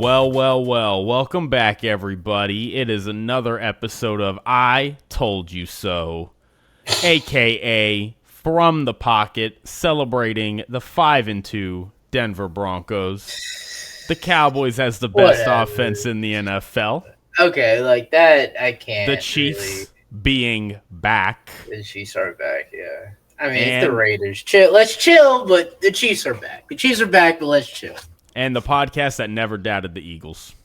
Well. Welcome back, everybody. It is another episode of I Told You So, a.k.a. From the Pocket, celebrating the 5-2 Denver Broncos. The Cowboys has the best offense in the NFL. Okay, like that, I can't. The Chiefs being back. The Chiefs are back, yeah. I mean, it's the Raiders. Let's chill, but the Chiefs are back. The Chiefs are back, but let's chill. And the podcast that never doubted the Eagles.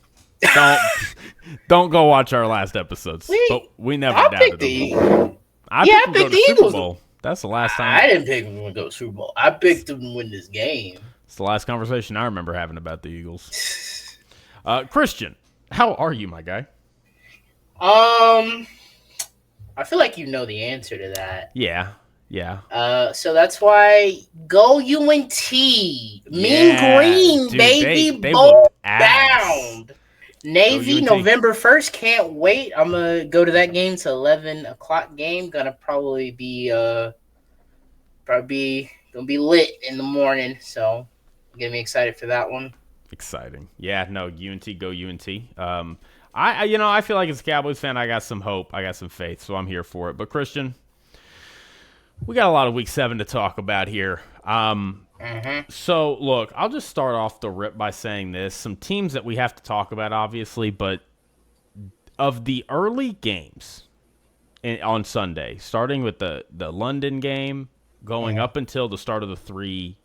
Don't go watch our last episodes. But we never doubted them. I picked them to go to Super Bowl. That's the last time. I didn't pick them to go to Super Bowl. I picked them to win this game. It's the last conversation I remember having about the Eagles. Christian, how are you, my guy? I feel like you know the answer to that. Yeah. So that's why go UNT. Mean Green, dude, baby. They bowl bound. Navy, November 1st. Can't wait. I'm going to go to that game. It's 11 o'clock game. Going to probably be lit in the morning. So get me excited for that one. Exciting. Yeah, no, UNT, go UNT. I feel like as a Cowboys fan, I got some hope. I got some faith, so I'm here for it. But Christian, we got a lot of Week 7 to talk about here. So, look, I'll just start off the rip by saying this. Some teams that we have to talk about, obviously, but of the early games on Sunday, starting with the London game, going up until the start of the 3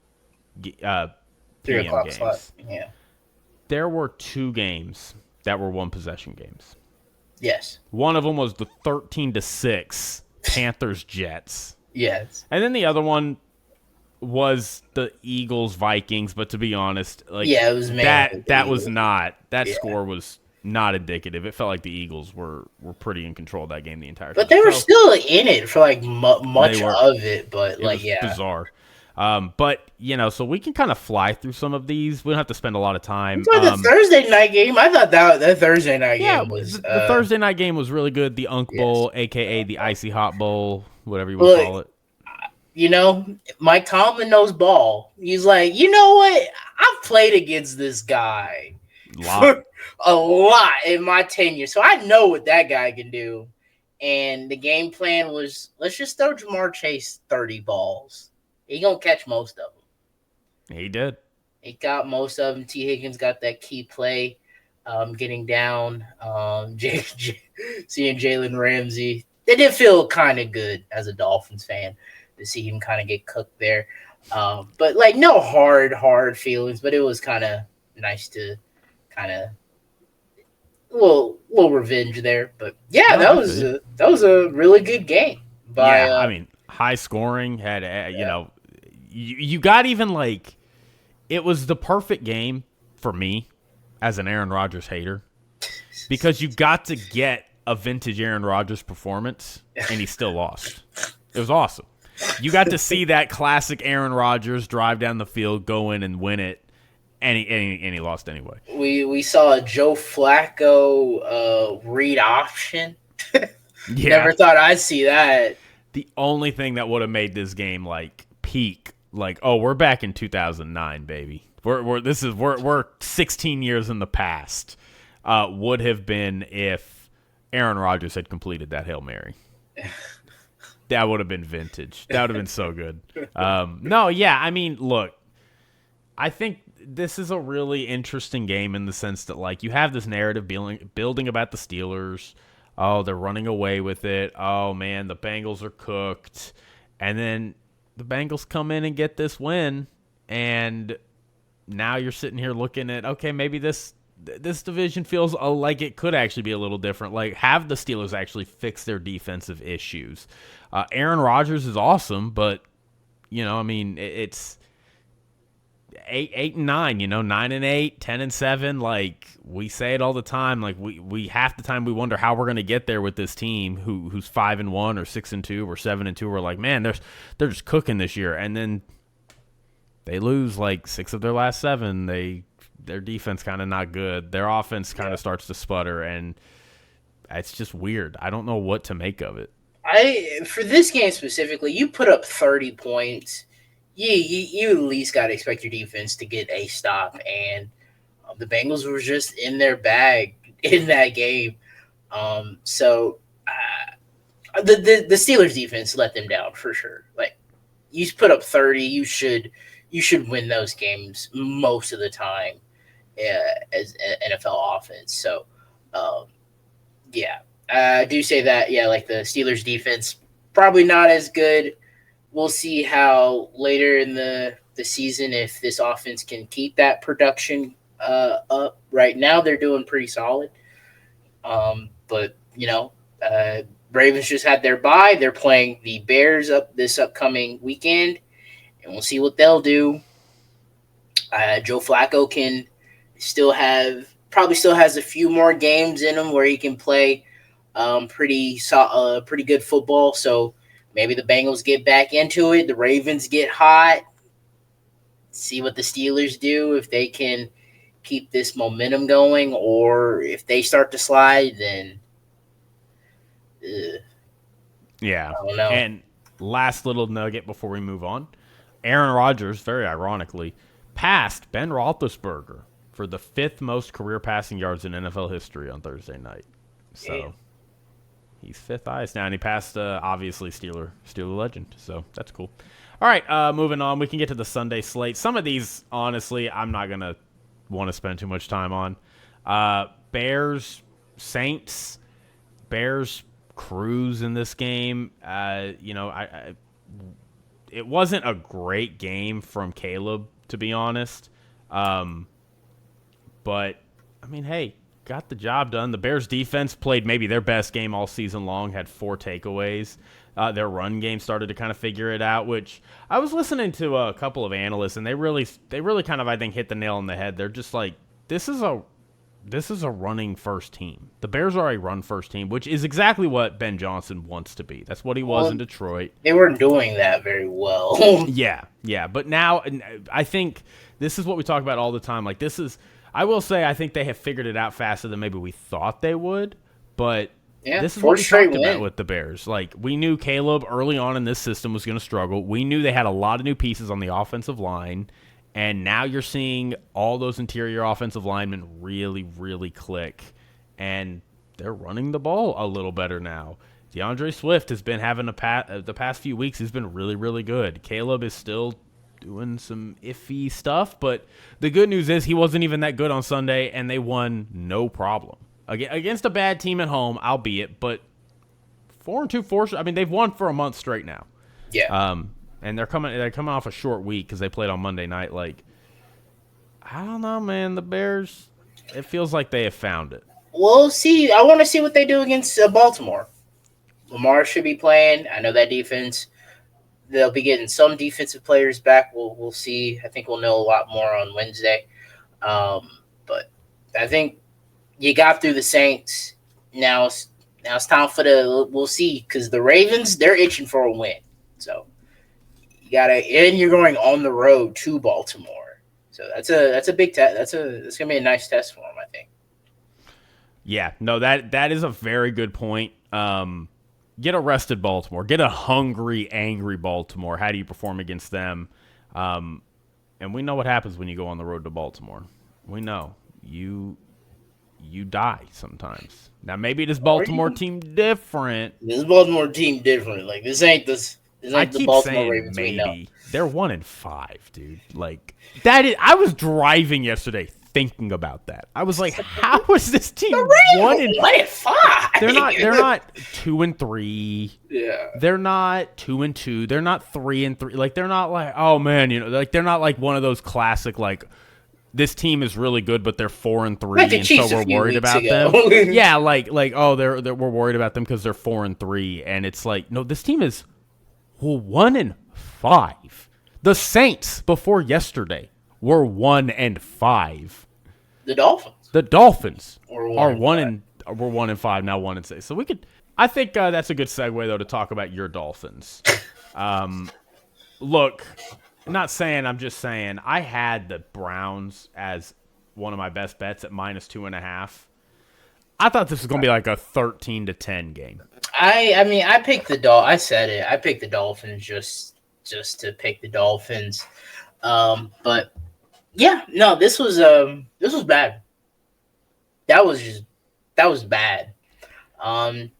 p.m. games, slot. Yeah. There were 2 games that were one-possession games. Yes. One of them was the 13-6 Panthers-Jets. Yes. And then the other one was the Eagles-Vikings, but to be honest, it was score was not indicative. It felt like the Eagles were pretty in control of that game the entire time. But they were still in it for much of it, but it was bizarre. But so we can kind of fly through some of these. We don't have to spend a lot of time. The Thursday night game, I thought that Thursday night game was the Thursday night game was really good. The Unk Bowl, aka the Icy Hot Bowl, whatever you want to call it. Mike Tomlin knows ball. He's like, you know what? I've played against this guy for a lot in my tenure, so I know what that guy can do. And the game plan was, let's just throw Jamar Chase 30 balls. He gonna catch most of them. He did. He got most of them. T. Higgins got that key play, getting down. Seeing Jalen Ramsey, it did feel kind of good as a Dolphins fan to see him kind of get cooked there. But no hard feelings. But it was kind of nice to kind of little revenge there. But yeah, that was a really good game. High scoring had you got even it was the perfect game for me as an Aaron Rodgers hater because you got to get a vintage Aaron Rodgers performance and he still lost. It was awesome. You got to see that classic Aaron Rodgers drive down the field, go in and win it, and he lost anyway. We saw a Joe Flacco read option. Never thought I'd see that. The only thing that would have made this game peak, we're back in 2009, baby. We're 16 years in the past. Would have been if Aaron Rodgers had completed that Hail Mary. That would have been vintage. That would have been so good. Look, I think this is a really interesting game in the sense that you have this narrative building about the Steelers. Oh, they're running away with it. Oh, man, the Bengals are cooked. And then the Bengals come in and get this win. And now you're sitting here looking at, okay, maybe this division feels like it could actually be a little different. Have the Steelers actually fix their defensive issues? Aaron Rodgers is awesome, but, it's 8-9, 9-8, 10-7. We say it all the time. We half the time we wonder how we're going to get there with this team who's 5-1 or 6-2 or 7-2. We're like, man, they're just cooking this year, and then they lose 6 of their last 7. Their defense kind of not good. Their offense kind of starts to sputter, and it's just weird. I don't know what to make of it. For this game specifically, you put up 30 points. You at least got to expect your defense to get a stop. And The Bengals were just in their bag in that game. So the Steelers defense let them down for sure. Like you put up 30, you should win those games most of the time as an NFL offense. So yeah, I do say that. Yeah, like the Steelers defense probably not as good. We'll see how later in the season if this offense can keep that production up. Right now, they're doing pretty solid. But Ravens just had their bye. They're playing the Bears up this upcoming weekend, and we'll see what they'll do. Joe Flacco can probably still has a few more games in him where he can play pretty good football. So maybe the Bengals get back into it. The Ravens get hot. See what the Steelers do if they can keep this momentum going, or if they start to slide, then yeah. I don't know. And last little nugget before we move on. Aaron Rodgers, very ironically, passed Ben Roethlisberger for the 5th most career passing yards in NFL history on Thursday night. So he's 5th highest now, and he passed obviously Steeler legend. So that's cool. All right, moving on. We can get to the Sunday slate. Some of these, honestly, I'm not gonna want to spend too much time on. Bears, Saints. Bears cruise in this game. It wasn't a great game from Caleb, to be honest. But I mean, hey, got the job done. The Bears defense played maybe their best game all season long, had 4 takeaways. Their run game started to kind of figure it out, which I was listening to a couple of analysts, and they really kind of, I think, hit the nail on the head. They're just like, this is a running first team. The Bears are a run first team, which is exactly what Ben Johnson wants to be. That's what he was in Detroit. They weren't doing that very well. Yeah. But now I think this is what we talk about all the time. Like I will say I think they have figured it out faster than maybe we thought they would. But this is what we talked about with the Bears. Like we knew Caleb early on in this system was going to struggle. We knew they had a lot of new pieces on the offensive line. And now you're seeing all those interior offensive linemen really, really click. And they're running the ball a little better now. DeAndre Swift has been having the past few weeks. He's been really, really good. Caleb is still doing some iffy stuff. But the good news is he wasn't even that good on Sunday, and they won no problem. Against a bad team at home, albeit. But 4-2, I mean, they've won for a month straight now. Yeah. And they're coming off a short week because they played on Monday night. Like, I don't know, man. The Bears, it feels like they have found it. We'll see. I want to see what they do against Baltimore. Lamar should be playing. I know that defense. They'll be getting some defensive players back. We'll see. I think we'll know a lot more on Wednesday. But I think you got through the Saints. Now it's time for we'll see, because the Ravens, they're itching for a win. So and you're going on the road to Baltimore. So that's a big test. It's gonna be a nice test for them, I think. Yeah, no, that is a very good point. Get arrested, Baltimore. Get a hungry, angry Baltimore. How do you perform against them? And we know what happens when you go on the road to Baltimore. We know you die sometimes. Now maybe this Baltimore team different. This Baltimore team different. Like this ain't I the keep Baltimore saying Ravens we know. maybe. They're 1-5, dude. like that is. I was driving yesterday thinking about that. I was like, how is this team 1-5? They're not 2-3. Yeah. They're not 2-2. They're not 3-3. Like they're not like, oh man, like they're not like one of those classic like, this team is really good, but they're 4-3, like and so we're worried about them. Yeah, like we're worried about them because they're 4-3, and it's like, no, this team is 1-5. The Saints before yesterday were 1-5. The Dolphins are 1-5 now, 1-6. So we could. I think that's a good segue though to talk about your Dolphins. Look, I'm not saying. I'm just saying. I had the Browns as one of my best bets at -2.5. I thought this was going to be like a 13-10 game. I mean, I picked I said it. I picked the Dolphins just to pick the Dolphins. But Yeah, no, this was bad. That was just that was bad.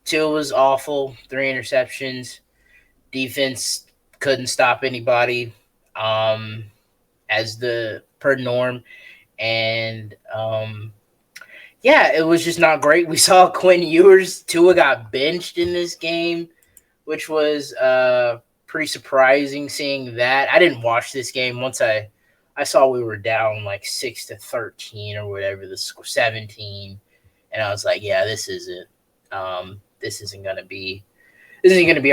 Tua was awful. 3 interceptions. Defense couldn't stop anybody. Um, as the per norm, and yeah, it was just not great. We saw Quinn Ewers. Tua got benched in this game, which was pretty surprising seeing that. I didn't watch this game once I saw we were down like 6-13 or whatever, the score 17, and I was like, yeah, this isn't gonna be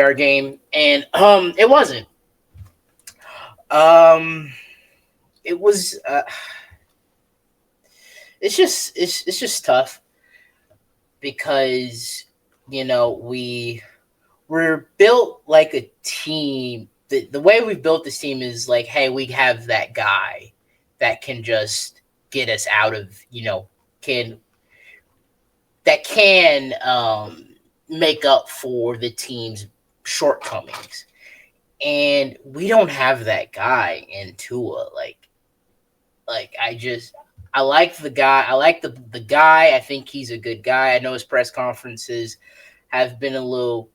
our game, and it wasn't. Um, it was it's just tough because we're built like a team. The way we've built this team is like, hey, we have that guy that can just get us out of, can can make up for the team's shortcomings. And we don't have that guy in Tua. I like the guy. I like the guy. I think he's a good guy. I know his press conferences have been little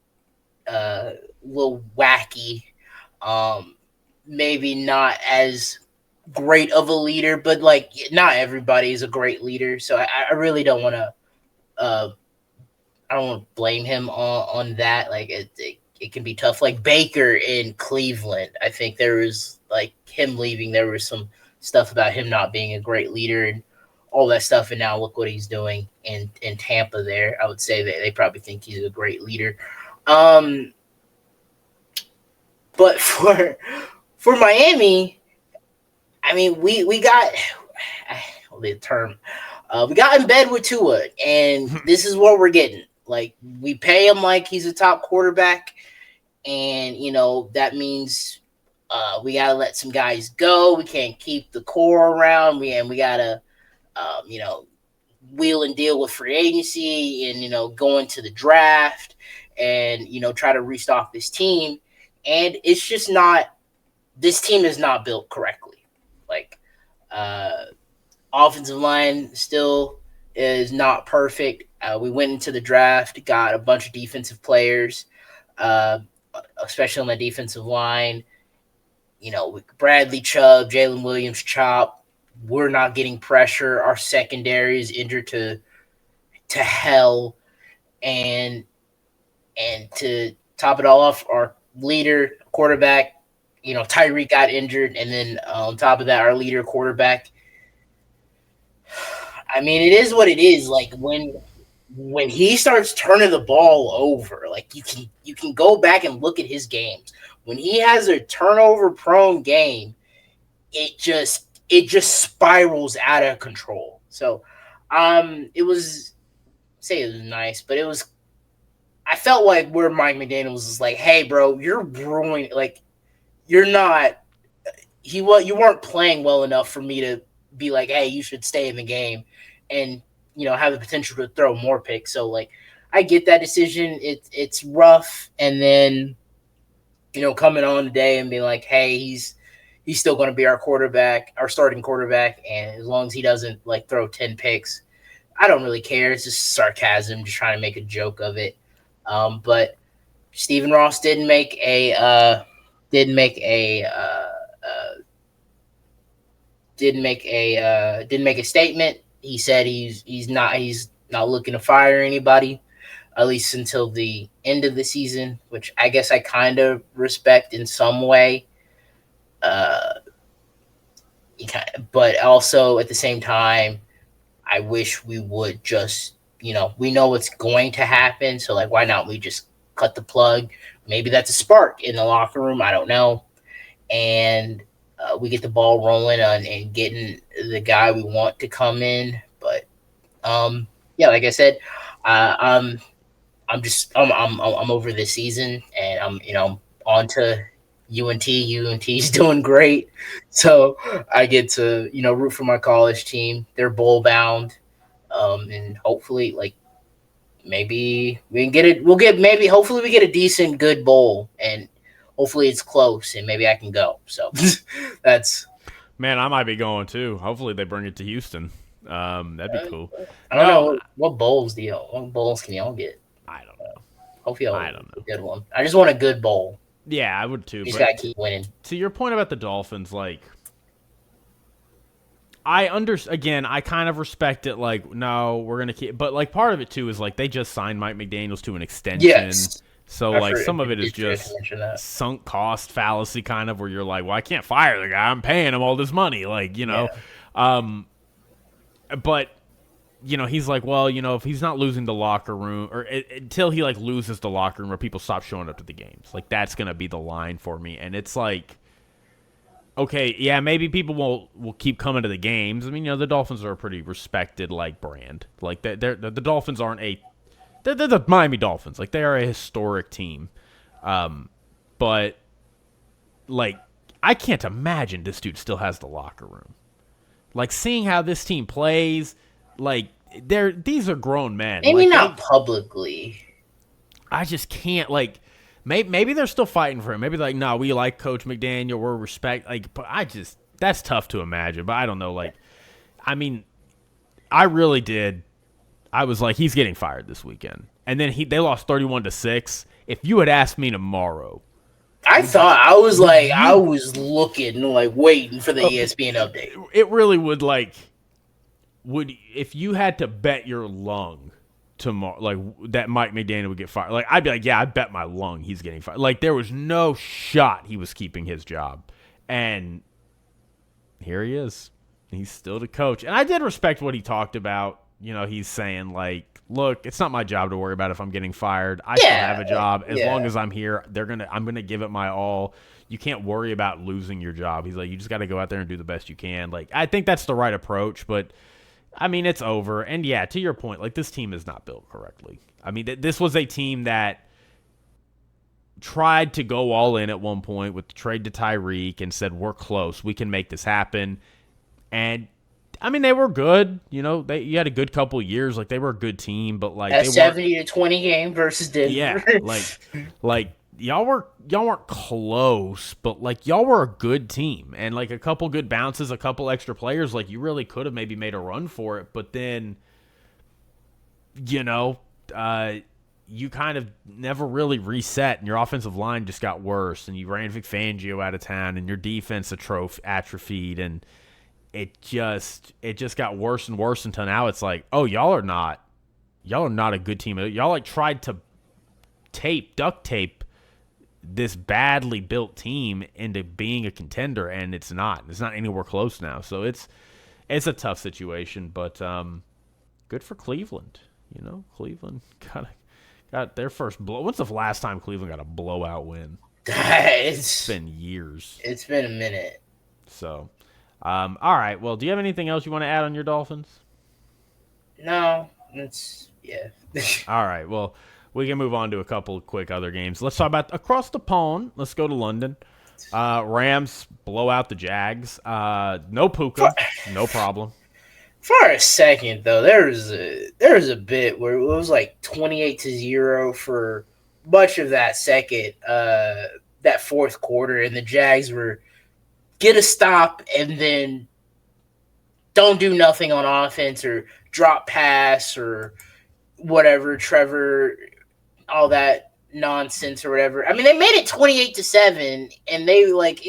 wacky. Um, Maybe not as great of a leader, but like not everybody is a great leader. So I really don't want to. I don't want to blame him on that. Like it can be tough. Like Baker in Cleveland, I think there was like him leaving. There was some stuff about him not being a great leader and all that stuff. And now look what he's doing in Tampa. There, I would say that they probably think he's a great leader. Um, but for Miami, I mean, we got the term. We got in bed with Tua, and this is what we're getting. Like we pay him like he's a top quarterback, and that means we gotta let some guys go. We can't keep the core around. We gotta wheel and deal with free agency, and go into the draft, and try to restock this team. And it's just not. This team is not built correctly. Like uh, offensive line still is not perfect. We went into the draft, got a bunch of defensive players, uh, especially on the defensive line. Bradley Chubb, Jalen Williams, Chop. We're not getting pressure. Our secondary is injured to hell, and to top it all off, our leader quarterback, Tyreek got injured, and then on top of that, our leader quarterback. I mean, it is what it is. Like when he starts turning the ball over, like you can go back and look at his games. When he has a turnover prone game, it just spirals out of control. So, it was say it was nice, but it was. I felt like where Mike McDaniel was like, "Hey, bro, you're ruining. Like, you're not. You weren't playing well enough for me to be like, hey, you should stay in the game, and have the potential to throw more picks." So like, I get that decision. It's rough, and then coming on today and being like, hey, he's still going to be our quarterback, our starting quarterback, and as long as he doesn't like throw 10 picks, I don't really care. It's just sarcasm, just trying to make a joke of it. But Stephen Ross didn't make a statement. He said he's not looking to fire anybody, at least until the end of the season, which I guess I kind of respect in some way. Uh, but also at the same time, I wish we would just, we know what's going to happen. So, like, why not we just cut the plug? Maybe that's a spark in the locker room. I don't know. And we get the ball rolling on and getting the guy we want to come in. But, yeah, like I said, uh, I'm over this season, and I'm on to UNT. UNT's doing great, so I get to root for my college team. They're bowl bound, and hopefully, like maybe we can get it. We'll get maybe hopefully we get a decent good bowl, and hopefully it's close, and maybe I can go. So that's Man, I might be going too. Hopefully they bring it to Houston. That'd be cool. I don't know what bowls can y'all get? I don't know. Hopefully y'all I don't know. a good one. I just want a good bowl. Yeah, I would too. You just gotta keep winning. To your point about the Dolphins, like, I kind of respect it. Like, no, we're gonna keep, but like part of it too is like they just signed Mike McDaniels to an extension. Yes. So like some of it is just sunk cost fallacy, kind of where you're like, well, I can't fire the guy. I'm paying him all this money, like But he's like, well, if he's not losing the locker room or until he like loses the locker room or people stop showing up to the games, like that's gonna be the line for me. And it's like, okay, yeah, maybe people will keep coming to the games. I mean, the Dolphins are a pretty respected like brand. Like the Dolphins aren't they're the Miami Dolphins. Like they are a historic team. But like I can't imagine this dude still has the locker room. Like seeing how this team plays, like these are grown men. Maybe not publicly. I just can't like. Maybe they're still fighting for him. Maybe like, no, we like Coach McDaniel. We're respect. Like, but that's tough to imagine. But I don't know. Like, I mean, I really did. I was like, he's getting fired this weekend, and then they lost 31-6. If you had asked me tomorrow, I was looking, like waiting for the ESPN update. It really would if you had to bet your lung tomorrow, like that Mike McDaniel would get fired. Like I'd be like, yeah, I bet my lung he's getting fired. Like there was no shot he was keeping his job, and here he is. He's still the coach, and I did respect what he talked about. He's saying like, look, it's not my job to worry about if I'm getting fired. I still have a job as long as I'm here. I'm gonna give it my all. You can't worry about losing your job. He's like, you just got to go out there and do the best you can. Like I think that's the right approach, but. I mean, it's over. And, yeah, to your point, like, this team is not built correctly. I mean, this was a team that tried to go all in at one point with the trade to Tyreek and said, we're close. We can make this happen. And, I mean, they were good. You had a good couple of years. Like, they were a good team. But, like, that 70-20 game versus Denver. Yeah, like y'all weren't close, but like y'all were a good team, and like a couple good bounces, a couple extra players, like you really could have maybe made a run for it, but then you kind of never really reset, and your offensive line just got worse, and you ran Vic Fangio out of town, and your defense atrophied, and it just got worse and worse until now it's like, oh, y'all are not a good team. Y'all like tried to duct tape this badly built team into being a contender, and it's not anywhere close now. So it's a tough situation, but good for Cleveland. Cleveland got their first blow. When's the last time Cleveland got a blowout win? It's been years. It's been a minute. So, all right. Well, do you have anything else you want to add on your Dolphins? No, all right. Well, we can move on to a couple of quick other games. Let's talk about across the pond. Let's go to London. Rams blow out the Jags. No Puka, no problem. For a second, though, there was a bit where it was like 28-0 for much of that that fourth quarter, and the Jags were get a stop and then don't do nothing on offense or drop pass or whatever, Trevor, all that nonsense or whatever. I mean, they made it 28-7, and they like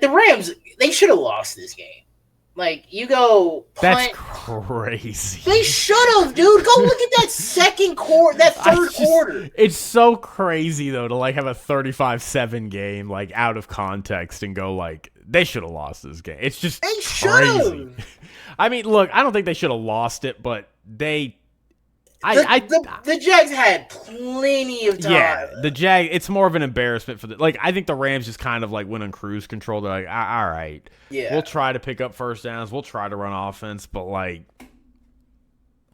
the Rams, they should have lost this game. Like, you go punt. That's crazy. They should have, dude. Go look at that third quarter. It's so crazy, though, to, like, have a 35-7 game, like, out of context and go, like, they should have lost this game. It's just crazy. I mean, look, I don't think they should have lost it, but they... The Jags had plenty of time. Yeah, the Jags, it's more of an embarrassment for I think the Rams just kind of like went on cruise control. They're like, all right, we'll try to pick up first downs, we'll try to run offense, but like,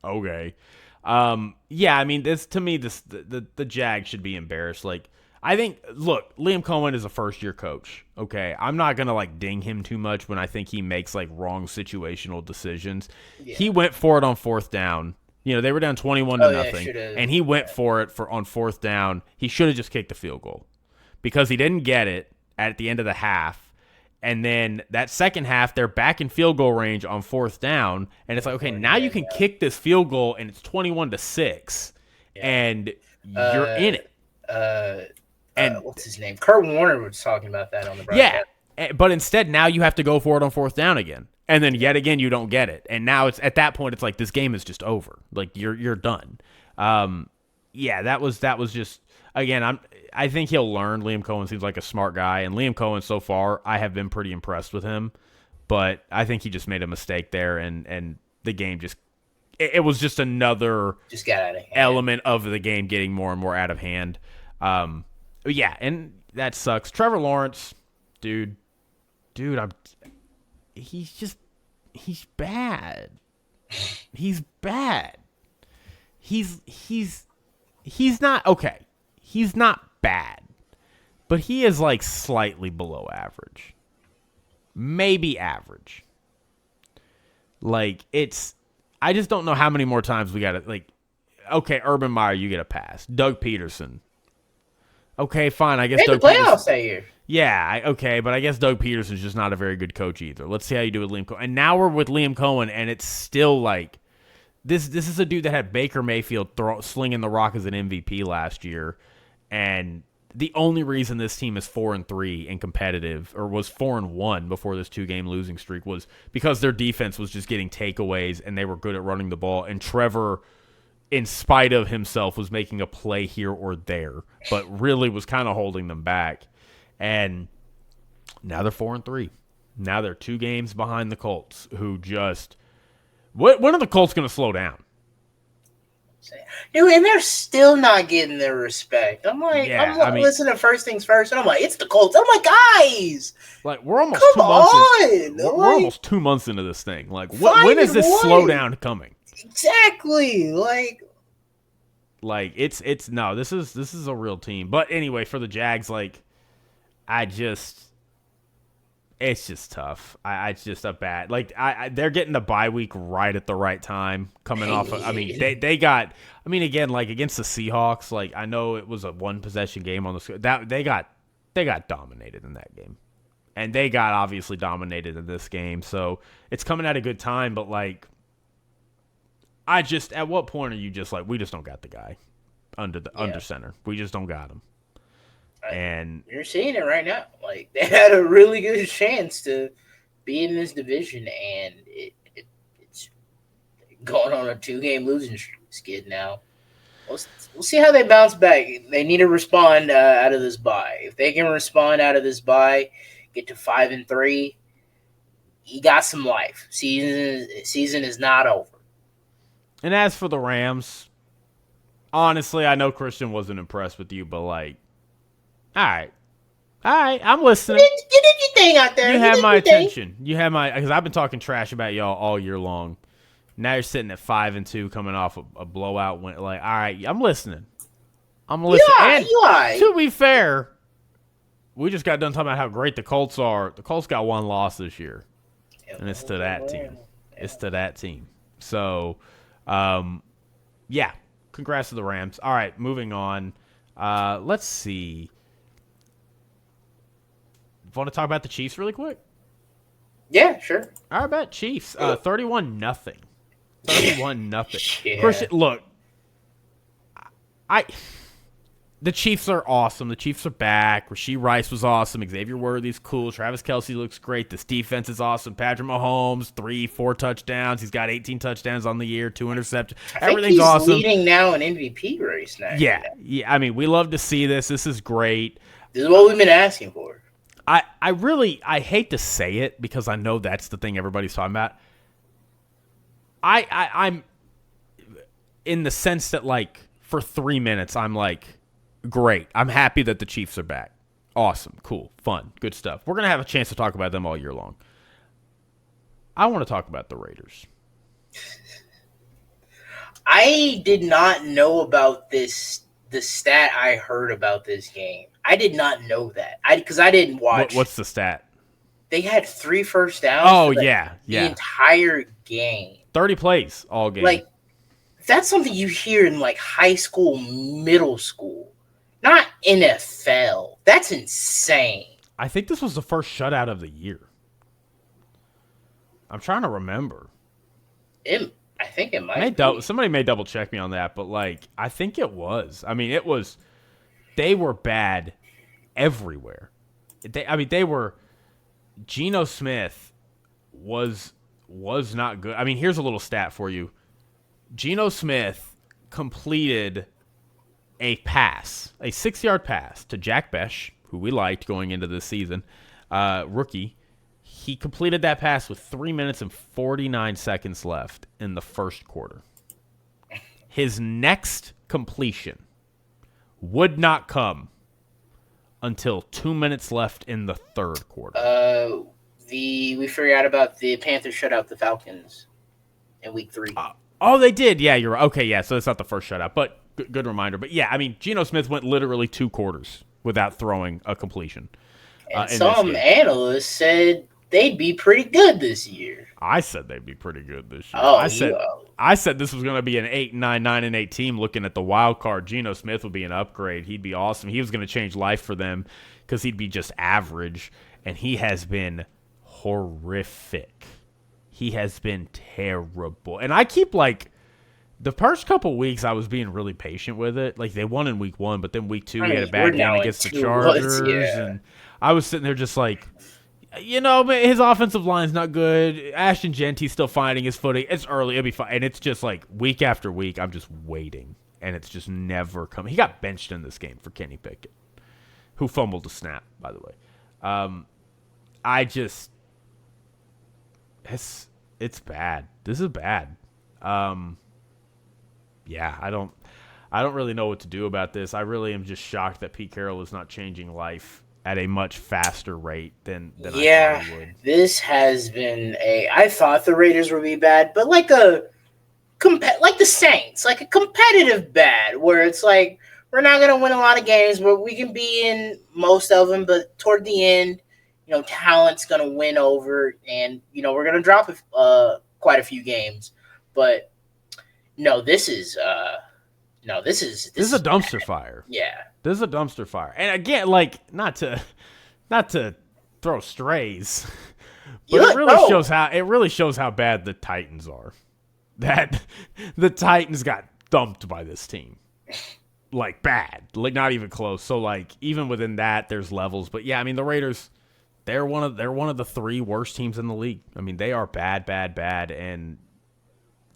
okay, I mean, to me, the Jags should be embarrassed. Like, I think, look, Liam Cohen is a first-year coach. Okay, I'm not gonna like ding him too much when I think he makes like wrong situational decisions. Yeah. He went for it on fourth down. They were down 21-0, and he went for it on fourth down. He should have just kicked the field goal because he didn't get it at the end of the half, And then that second half, they're back in field goal range on 4th down, and it's like, okay, now you can kick this field goal, and it's 21-6, and you're in it. And what's his name? Kurt Warner was talking about that on the broadcast. Yeah, but instead now you have to go for it on 4th down again, and then yet again you don't get it, and now it's at that point it's like this game is just over, like you're done. That was just again I think he'll learn. Liam Cohen seems like a smart guy, and Liam Cohen so far I have been pretty impressed with him, but I think he just made a mistake there, and the game just it was just another just got out of hand. Element of the game getting more and more out of hand. And that sucks. Trevor Lawrence, dude, he's bad. He's bad. He's not okay. He's not bad, but he is like slightly below average, maybe average. Like I just don't know how many more times we got to like. Okay, Urban Meyer, you get a pass. Doug Peterson. Okay, fine. I guess Doug the playoffs that year. Yeah, okay, but I guess Doug Peterson's just not a very good coach either. Let's see how you do with Liam Cohen. And now we're with Liam Cohen, and it's still like this is a dude that had Baker Mayfield slinging the rock as an MVP last year, and the only reason this team is 4-3 and competitive, or was 4-1 before this 2-game losing streak, was because their defense was just getting takeaways and they were good at running the ball, and Trevor, in spite of himself, was making a play here or there, but really was kind of holding them back. And now they're 4-3. Now they're 2 games behind the Colts, who just when are the Colts going to slow down? Dude, and they're still not getting their respect. I'm like, listening to First Things First, and I'm like, it's the Colts. I'm like, guys, like we're almost come 2 months on. We're almost 2 months into this thing. Like, when is this slowdown coming? Exactly. Like it's no, this is a real team. But anyway, for the Jags, like it's just tough. It's just a bad. Like they're getting the bye week right at the right time, coming off of, they got, again, like against the Seahawks, like I know it was a 1-possession game on the that they got dominated in that game. And they got obviously dominated in this game. So it's coming at a good time, but like at what point are you just like, we just don't got the guy under center. We just don't got him. And you're seeing it right now. Like they had a really good chance to be in this division, and it's going on a 2-game losing skid now. We'll see how they bounce back. They need to respond out of this bye. If they can respond out of this bye, get to 5-3, you got some life. Season is not over. And as for the Rams, honestly, I know Christian wasn't impressed with you, but like, all right, I'm listening. You did your thing out there. You have my attention. You have my, because I've been talking trash about y'all all year long. Now you're sitting at 5-2, coming off a blowout win. Like, all right, I'm listening. You are. To be fair, we just got done talking about how great the Colts are. The Colts got 1 loss this year, and it's to that team. It's to that team. So, congrats to the Rams. All right, moving on. Let's see. Want to talk about the Chiefs really quick? Yeah, sure. All right, bet Chiefs 31-0. 31-0. Yeah. Christian, look, the Chiefs are awesome. The Chiefs are back. Rashee Rice was awesome. Xavier Worthy's cool. Travis Kelce looks great. This defense is awesome. Patrick Mahomes, 3-4 touchdowns. He's got 18 touchdowns on the year, 2 interceptions. Everything's awesome. He's leading now an MVP race now. Yeah. We love to see this. This is great. This is what we've been asking for. I hate to say it because I know that's the thing everybody's talking about. I'm in the sense that, like, for 3 minutes, I'm like, great. I'm happy that the Chiefs are back. Awesome. Cool. Fun. Good stuff. We're going to have a chance to talk about them all year long. I want to talk about the Raiders. I did not know about the stat I heard about this game. I did not know that. Because I didn't watch. What's the stat? They had 3 first downs. Oh, the entire game. 30 plays all game. Like, that's something you hear in, like, high school, middle school. Not NFL. That's insane. I think this was the first shutout of the year. I'm trying to remember. I think it might be. Somebody may double check me on that, but like I think it was. I mean, it was. They were bad everywhere. They were. Geno Smith was not good. I mean, here's a little stat for you. Geno Smith completed a pass, a 6-yard pass to Jack Besh, who we liked going into this season, rookie. He completed that pass with 3 minutes and 49 seconds left in the first quarter. His next completion would not come until 2 minutes left in the third quarter. We forgot about the Panthers shut out the Falcons in week 3. Oh, they did. Yeah, you're right. Okay, yeah, so it's not the first shutout, but good reminder. But yeah, I mean, Geno Smith went literally 2 quarters without throwing a completion. And some analysts said they'd be pretty good this year. I said they'd be pretty good this year. Oh, I said this was going to be an 8-9, 9-8 team looking at the wild card. Geno Smith would be an upgrade. He'd be awesome. He was going to change life for them because he'd be just average, and he has been horrific. He has been terrible. And I keep, like, the first couple weeks I was being really patient with it. Like, they won in week 1, but then week 2 he had a bad game against the Chargers. And I was sitting there just like, you know, his offensive line's not good. Ashton Genty's still finding his footing. It's early. It'll be fine. And it's just like week after week, I'm just waiting. And it's just never coming. He got benched in this game for Kenny Pickett, who fumbled the snap, by the way. It's bad. This is bad. Yeah, I don't really know what to do about this. I really am just shocked that Pete Carroll is not changing life at a much faster rate than I thought he would. This has been I thought the Raiders would be bad, but like like the Saints, like a competitive bad, where it's like we're not going to win a lot of games, but we can be in most of them. But toward the end, you know, talent's going to win over, and you know we're going to drop quite a few games. But no, this is a dumpster fire. Yeah. This is a dumpster fire. And again, like, not to throw strays, but it really shows how bad the Titans are. That the Titans got thumped by this team. Like, bad. Like, not even close. So, like, even within that, there's levels. But yeah, I mean, the Raiders, they're one of the 3 worst teams in the league. I mean, they are bad, and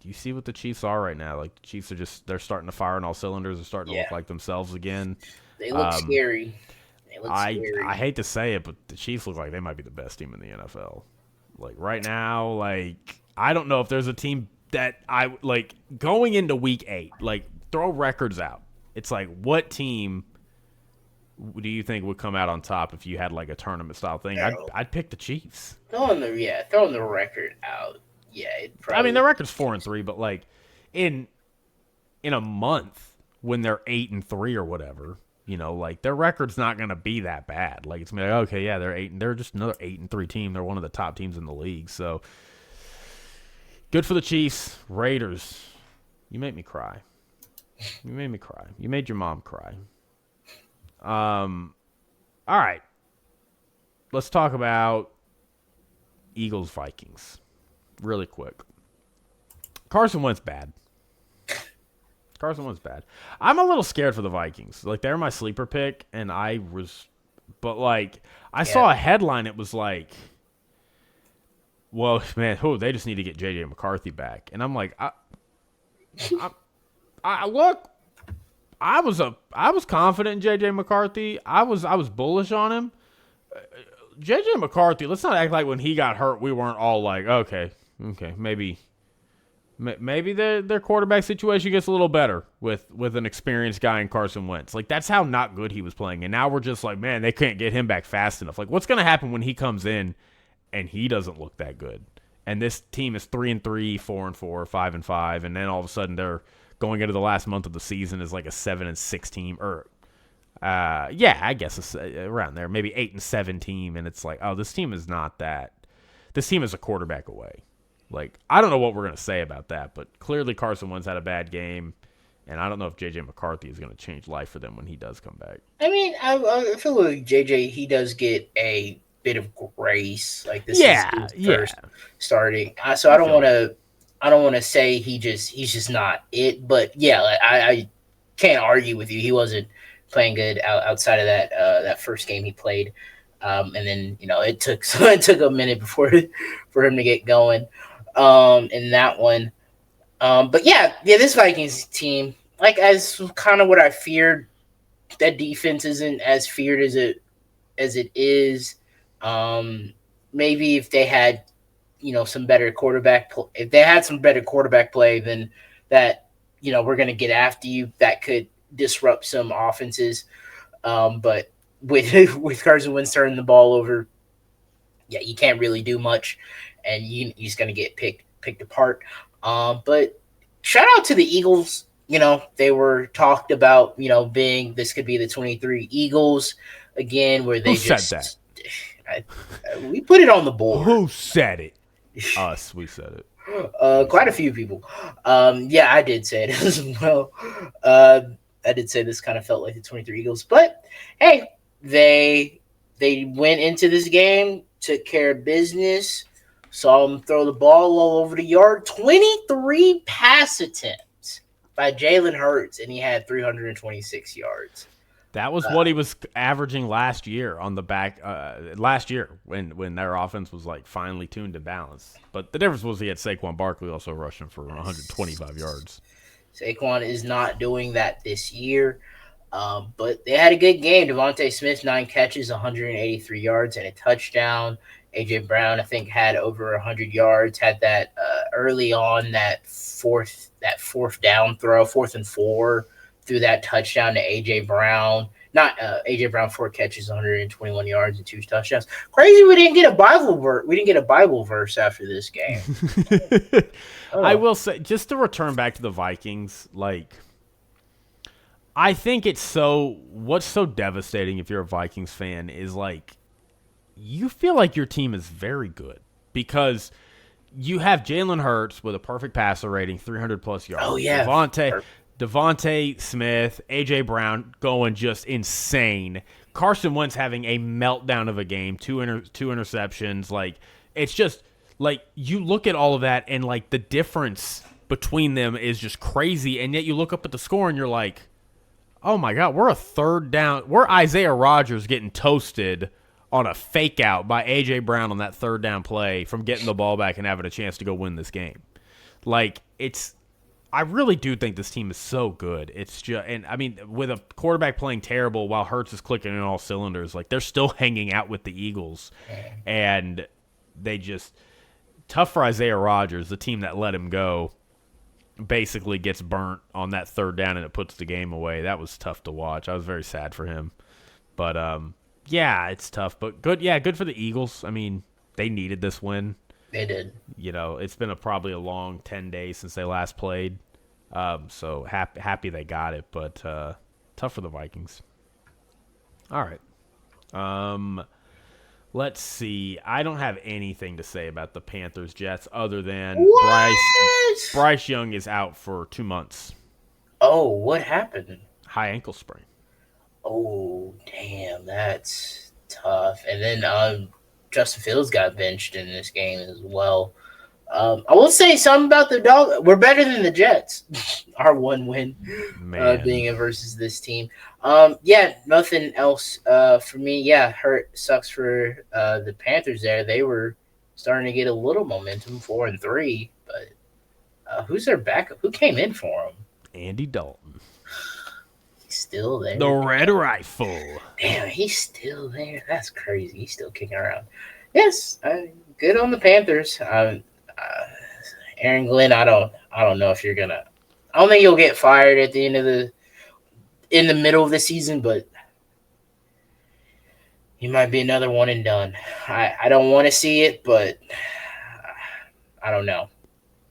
you see what the Chiefs are right now. Like, the Chiefs are they're starting to fire on all cylinders. They're starting to look like themselves again. They look scary. I hate to say it, but the Chiefs look like they might be the best team in the NFL. Like, right now, like, I don't know if there's a team that I, like, going into week 8, like, throw records out. It's like, what team do you think would come out on top if you had, like, a tournament-style thing? I'd pick the Chiefs. Throwing the record out. Yeah, I mean, their record's 4-3, but like in a month when they're 8-3 or whatever, you know, like their record's not going to be that bad. Like it's gonna be like, okay, yeah, they're just another 8-3 team. They're one of the top teams in the league. So good for the Chiefs. Raiders, you make me cry. You made me cry. You made your mom cry. All right, let's talk about Eagles Vikings. Really quick. Carson Wentz bad. I'm a little scared for the Vikings. Like, they're my sleeper pick, and I saw a headline. It was like, well, man, they just need to get J.J. McCarthy back. And I'm like, look, I was confident in J.J. McCarthy. I was bullish on him. J.J. McCarthy, let's not act like when he got hurt, we weren't all like, okay, maybe their quarterback situation gets a little better with an experienced guy in Carson Wentz. Like, that's how not good he was playing. And now we're just like, man, they can't get him back fast enough. Like, what's going to happen when he comes in and he doesn't look that good? And this team is 3-3, 4-4, 5-5, and then all of a sudden they're going into the last month of the season as like a 7-6 team, or I guess it's around there, maybe 8-7 team. And it's like, oh, this team is not that. This team is a quarterback away. Like, I don't know what we're going to say about that, but clearly Carson Wentz had a bad game, And I don't know if J.J. McCarthy is going to change life for them when he does come back. I mean, I feel like JJ he does get a bit of grace. Like this is Yeah, his yeah. first starting, so I feel that. I don't want to say he's just not it. But yeah, like, I can't argue with you. He wasn't playing good outside of that first game he played, and then it took it took a minute before for him to get going in that one. But yeah, this Vikings team, like as kind of what I feared, that defense isn't as feared as it is. Um, Maybe if they had some better if they had some better quarterback play, then that we're gonna get after you. That could disrupt some offenses. But with with Carson Wentz turning the ball over, yeah, you can't really do much, and you're just gonna get picked apart. But shout out to the Eagles. They were talked about. Being this could be the 23 Eagles again, where Who they said that? just I, we put it on the board. Who said it? Us. We said it. Quite a few people. Yeah, I did say it as well. Uh, I did say this kind of felt like the 23 Eagles, but hey, they went into this game, took care of business, saw them throw the ball all over the yard. 23 pass attempts by Jalen Hurts, and he had 326 yards. That was what he was averaging last year on the back. Last year when their offense was like finally tuned to balance. But the difference was he had Saquon Barkley also rushing for 125 yards. Saquon is not doing that this year. But they had a good game. Devontae Smith, 9 catches, 183 yards, and a touchdown. A.J. Brown, I think, had over 100 yards. Had that early on that fourth down throw, 4th and 4, threw that touchdown to A.J. Brown. Not A.J. Brown, 4 catches, 121 yards, and 2 touchdowns. Crazy, we didn't get a Bible verse. We didn't get a Bible verse after this game. I will say, just to return back to the Vikings, like, I think what's so devastating if you're a Vikings fan is like, you feel like your team is very good because you have Jalen Hurts with a perfect passer rating, 300 plus yards. Oh, yeah. Devontae Smith, A.J. Brown going just insane. Carson Wentz having a meltdown of a game, two interceptions. Like, it's just, like, you look at all of that and, like, the difference between them is just crazy. And yet you look up at the score and you're like, oh, my God, we're a third down. We're Isaiah Rodgers getting toasted on a fake out by A.J. Brown on that third down play from getting the ball back and having a chance to go win this game. Like, I really do think this team is so good. It's just, and I mean, with a quarterback playing terrible while Hurts is clicking in all cylinders, like they're still hanging out with the Eagles, and they just tough for Isaiah Rodgers, the team that let him go, basically gets burnt on that third down and it puts the game away. That was tough to watch. I was very sad for him, but yeah, it's tough, but good. Yeah, good for the Eagles. I mean, they needed this win. They did. It's been probably a long 10 days since they last played. So happy they got it, but tough for the Vikings. All right. Let's see. I don't have anything to say about the Panthers Jets other than Bryce Young is out for 2 months. Oh, what happened? High ankle sprain. Oh, damn, that's tough. And then Justin Fields got benched in this game as well. I will say something about the Dolphins. We're better than the Jets. Our one win being it versus this team. Yeah, nothing else for me. Yeah, sucks for the Panthers there. They were starting to get a little momentum, 4-3. But who's their backup? Who came in for them? Andy Dalton. He's still there. The Red Rifle. Damn, he's still there. That's crazy. He's still kicking around. Yes, good on the Panthers. Aaron Glenn, I don't know if you're gonna. I don't think you'll get fired at the end of in the middle of the season, but he might be another one and done. I don't want to see it, but I don't know.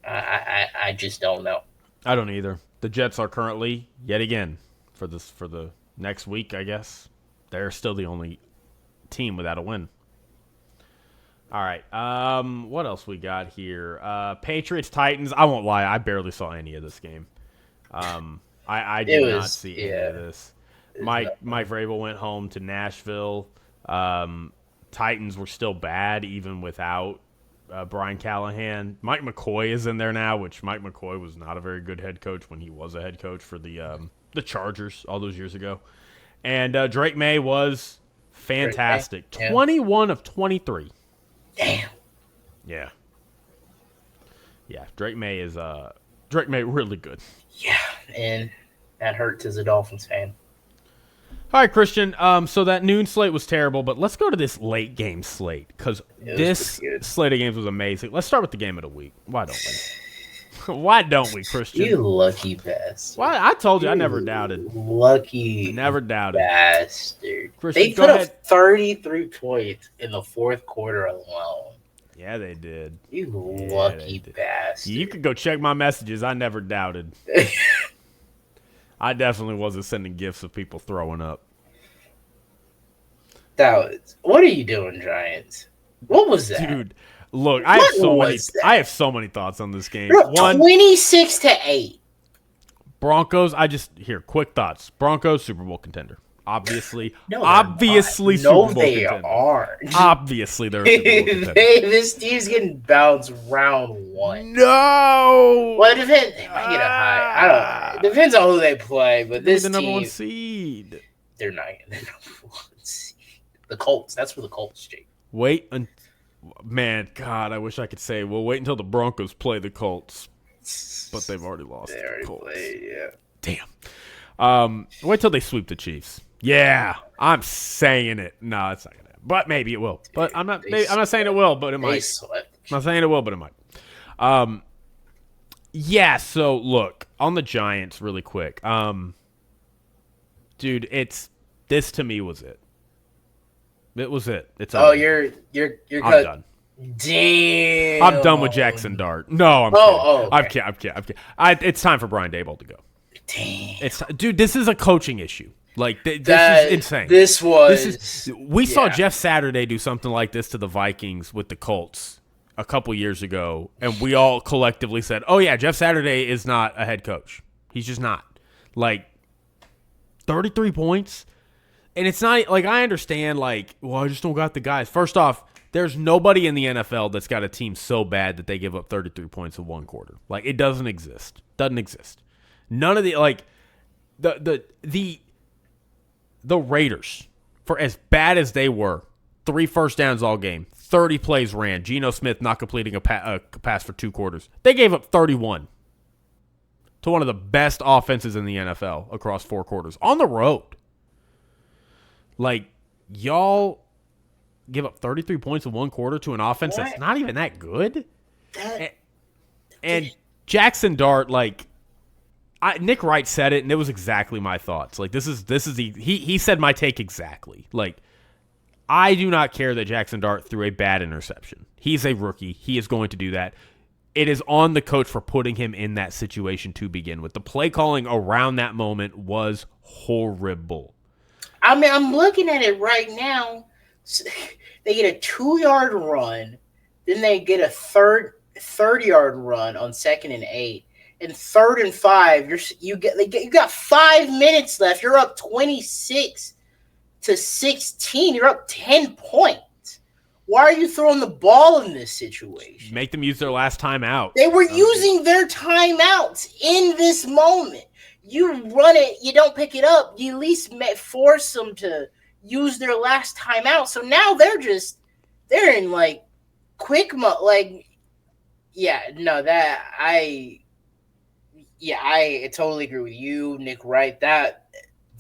I just don't know. I don't either. The Jets are currently yet again for the next week, I guess. They're still the only team without a win. All right. What else we got here? Patriots, Titans. I won't lie. I barely saw any of this game. I I did not see any of this. Mike Vrabel went home to Nashville. Titans were still bad even without Brian Callahan. Mike McCoy is in there now, which Mike McCoy was not a very good head coach when he was a head coach for the Chargers all those years ago. And Drake May was fantastic. Yeah. 21 of 23. Damn. Yeah. Yeah, Drake May is really good. Yeah, and that hurts as a Dolphins fan. All right, Christian. So that noon slate was terrible, but let's go to this late game slate because this slate of games was amazing. Let's start with the game of the week. Why don't we? Why don't we, Christian? You lucky bastard. Why? I told you, I never doubted. Lucky Never doubted. bastard. Christian, They put up 33 points in the fourth quarter alone. Yeah, they did. You lucky bastard. You could go check my messages. I never doubted. I definitely wasn't sending gifts of people throwing up. What are you doing, Giants? What was that? Dude, look, I have so many thoughts on this game. 26-8. Broncos, quick thoughts. Broncos, Super Bowl contender. Obviously, No, obviously Super Bowl Bowl they contender. are. Obviously, they're a Super Bowl contender. This team's getting bounced round one. No! Well, it depends. They might get a high. I don't know. It depends on who they play, but this the number team, one seed. they're not getting the number one seed. The Colts. That's for the Colts, Jake. Man, God, I wish I could say, well, wait until the Broncos play the Colts. But they've already lost They to already the Colts. played, yeah. Damn. Wait till they sweep the Chiefs. Yeah, I'm saying it. No, it's not gonna happen. But maybe it will. But I'm not saying it will, but it might. I'm not saying it will, but it might. Yeah, so look, on the Giants really quick. Dude, this to me was it. It was it. It's over. you're I'm done. Damn. I'm done with Jackson Dart. No, I'm kidding. I'm kidding. It's time for Brian Daboll to go. Damn. Dude, this is a coaching issue. Like this is insane. We saw Jeff Saturday do something like this to the Vikings with the Colts a couple years ago, and we all collectively said, "Oh yeah, Jeff Saturday is not a head coach. He's just not." Like 33 points, and it's not like I understand. Like, well, I just don't got the guys. First off, there's nobody in the NFL that's got a team so bad that they give up 33 points in one quarter. Like it doesn't exist. Doesn't exist. None of the the Raiders, for as bad as they were, 3 first downs all game, 30 plays ran, Geno Smith not completing a pass for 2 quarters. They gave up 31 to one of the best offenses in the NFL across 4 quarters on the road. Like, y'all give up 33 points in one quarter to an offense that's not even that good? And Jackson Dart, like, Nick Wright said it, and it was exactly my thoughts. Like, he said my take exactly. Like, I do not care that Jackson Dart threw a bad interception. He's a rookie. He is going to do that. It is on the coach for putting him in that situation to begin with. The play calling around that moment was horrible. I mean, I'm looking at it right now. They get a 2-yard run, then they get a 30-yard run on 2nd and 8. And 3rd and 5, you got 5 minutes left. You're up 26-16. You're up 10 points. Why are you throwing the ball in this situation? Make them use their last timeout. They were using their timeouts in this moment. You run it, you don't pick it up. You at least force them to use their last timeout. So now they're in like quick mode. Like, I totally agree with you, Nick Wright. That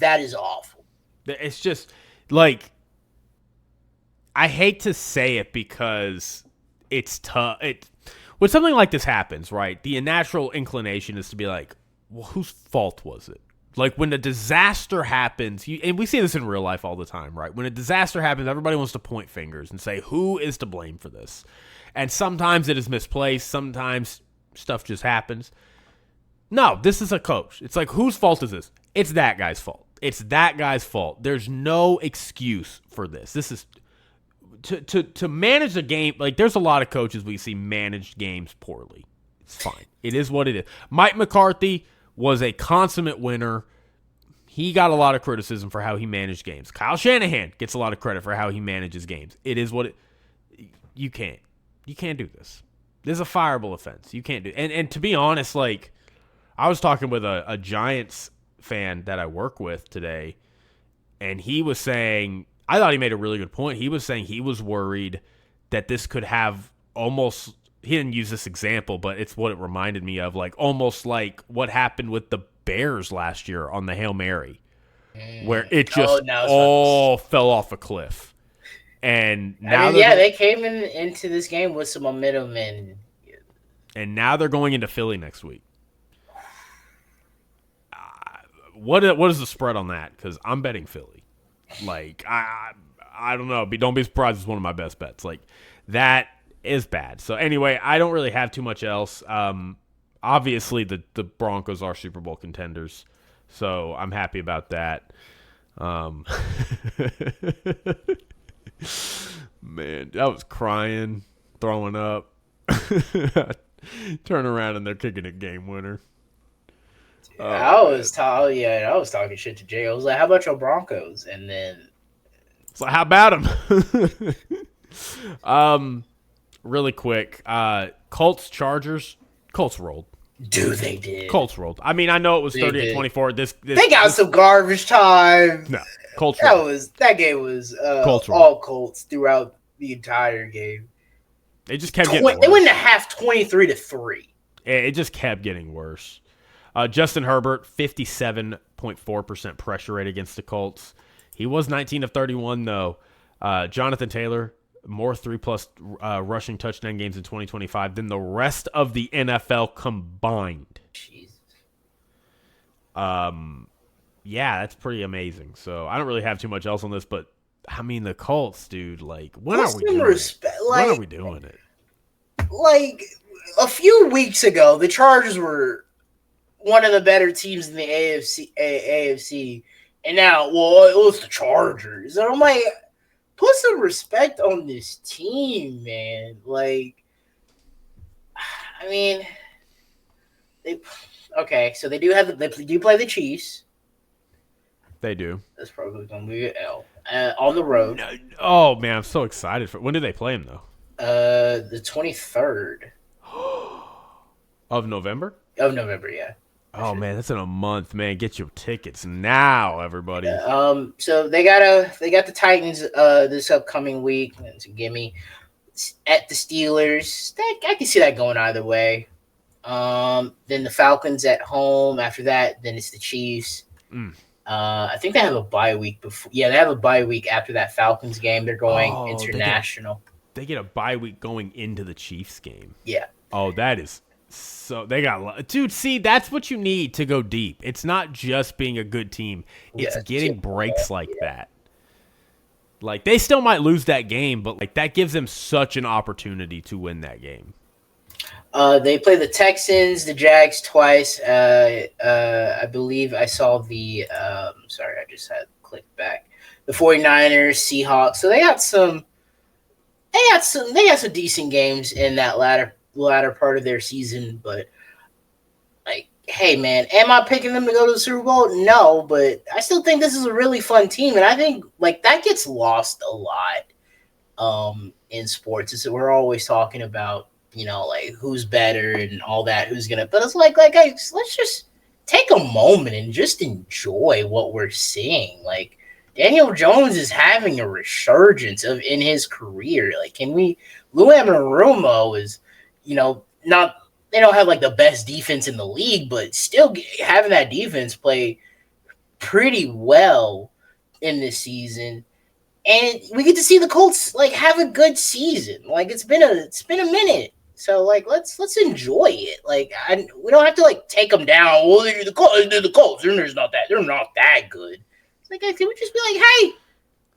is awful. It's just like, I hate to say it because it's tough. When something like this happens, right, the natural inclination is to be like, well, whose fault was it? Like, when a disaster happens, and we see this in real life all the time, right? When a disaster happens, everybody wants to point fingers and say, who is to blame for this? And sometimes it is misplaced. Sometimes stuff just happens. No, this is a coach. It's like, whose fault is this? It's that guy's fault. It's that guy's fault. There's no excuse for this. This is to manage a game. Like, there's a lot of coaches we see manage games poorly. It's fine. It is what it is. Mike McCarthy was a consummate winner. He got a lot of criticism for how he managed games. Kyle Shanahan gets a lot of credit for how he manages games. It is what you can't do this. This is a fireable offense. You can't do. And to be honest, like, I was talking with a Giants fan that I work with today, and he was saying, I thought he made a really good point. He was saying he was worried that this could have almost, he didn't use this example, but it's what it reminded me of, like almost like what happened with the Bears last year on the Hail Mary, where it just all fell off a cliff. And now they came into this game with some momentum, and now they're going into Philly next week. What is the spread on that? Because I'm betting Philly. Like, I don't know. Don't be surprised. It's one of my best bets. Like, that is bad. So anyway, I don't really have too much else. Obviously, the Broncos are Super Bowl contenders, so I'm happy about that. Man, I was crying, throwing up. Turn around and they're kicking a game winner. I was talking shit to Jay. I was like, "How about your Broncos?" And then it's like, "How about them?" Really quick, Colts Chargers. Colts rolled. Dude, they did. Colts rolled. I mean, I know it was 38-24. They got some garbage time. No, Colts rolled. That game was Colts all Colts throughout the entire game. They just kept getting worse. They went to half 23-3. It just kept getting worse. Justin Herbert, 57.4% pressure rate against the Colts. He was 19 of 31, though. Jonathan Taylor, more 3+ rushing touchdown games in 2025 than the rest of the NFL combined. Jesus. Yeah, that's pretty amazing. So I don't really have too much else on this, but I mean, the Colts, dude, like, when are we doing it? Like, a few weeks ago, the Chargers were one of the better teams in the AFC, and now, well, it was the Chargers. And I'm like, put some respect on this team, man. Like, I mean, so they do play the Chiefs. They do. That's probably going to be an L on the road. Oh man, I'm so excited for. When do they play him though? The 23rd of November. Of November, yeah. Oh man, that's in a month, man. Get your tickets now, everybody. So they got the Titans this upcoming week. It's a gimme at the Steelers. I can see that going either way. Then the Falcons at home. After that, then it's the Chiefs. I think they have a bye week before. Yeah, they have a bye week after that Falcons game. They're going international. They get a bye week going into the Chiefs game. Yeah. Oh, that is so. They got, dude. See, that's what you need to go deep. It's not just being a good team. It's getting breaks like that. Like, they still might lose that game, but like that gives them such an opportunity to win that game. They play the Texans, the Jags twice. I believe I saw the sorry, I just had to click back. The 49ers, Seahawks. So they got some decent games in that latter part of their season, but like, hey man, am I picking them to go to the Super Bowl? No, but I still think this is a really fun team, and I think like that gets lost a lot in sports. Is that we're always talking about, you know, like who's better and all that, but it's like guys, let's just take a moment and just enjoy what we're seeing. Like, Daniel Jones is having a resurgence in his career. Like, Lou Anarumo is, you know, they don't have like the best defense in the league, but still having that defense play pretty well in this season. And we get to see the Colts like have a good season. Like, it's been a minute. So like let's enjoy it. Like, we don't have to like take them down. Well, they're the Colts. They're not that good. It's like, can we just be like, hey,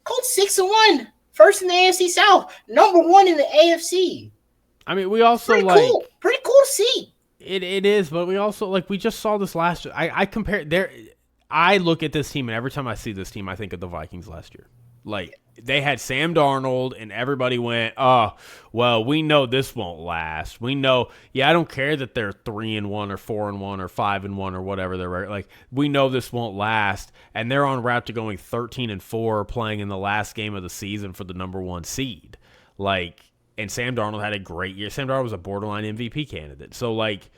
Colts 6-1, first in the AFC South, number 1 in the AFC. I mean, we also pretty cool to see. It is, but we also like we just saw this last year. I compare there. I look at this team, and every time I see this team, I think of the Vikings last year. Like, they had Sam Darnold, and everybody went, "Oh, well, we know this won't last. We know, I don't care that they're 3-1 or 4-1 or 5-1 or whatever they're like. We know this won't last." And they're on route to going 13-4, playing in the last game of the season for the number 1 seed. Like, and Sam Darnold had a great year. Sam Darnold was a borderline MVP candidate. So, like,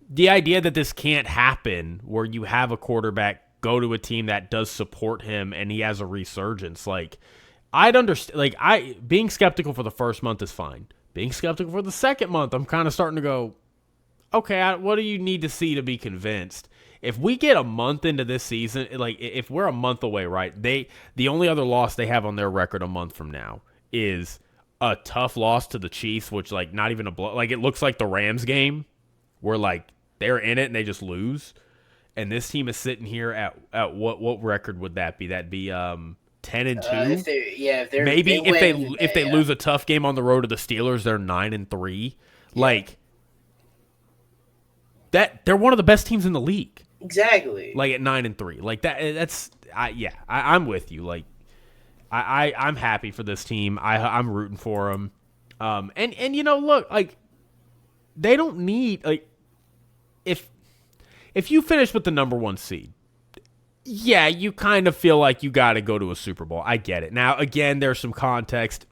the idea that this can't happen, where you have a quarterback go to a team that does support him and he has a resurgence, like, I'd understand. Like, being skeptical for the first month is fine. Being skeptical for the second month, I'm kind of starting to go, okay, what do you need to see to be convinced? If we get a month into this season, like, if we're a month away, right? The only other loss they have on their record a month from now is a tough loss to the Chiefs, which, like, not even a blow. Like, it looks like the Rams game, where, like, they're in it and they just lose. And this team is sitting here at what record would that be? That'd be 10-2. If they lose a tough game on the road to the Steelers, they're 9-3. Yeah. Like, that, they're one of the best teams in the league. Exactly. Like, at 9-3, like that. I'm with you. Like, I'm happy for this team. I'm rooting for them. And look, like, they don't need, like, if you finish with the number 1 seed, yeah, you kind of feel like you got to go to a Super Bowl. I get it. Now, again, there's some context.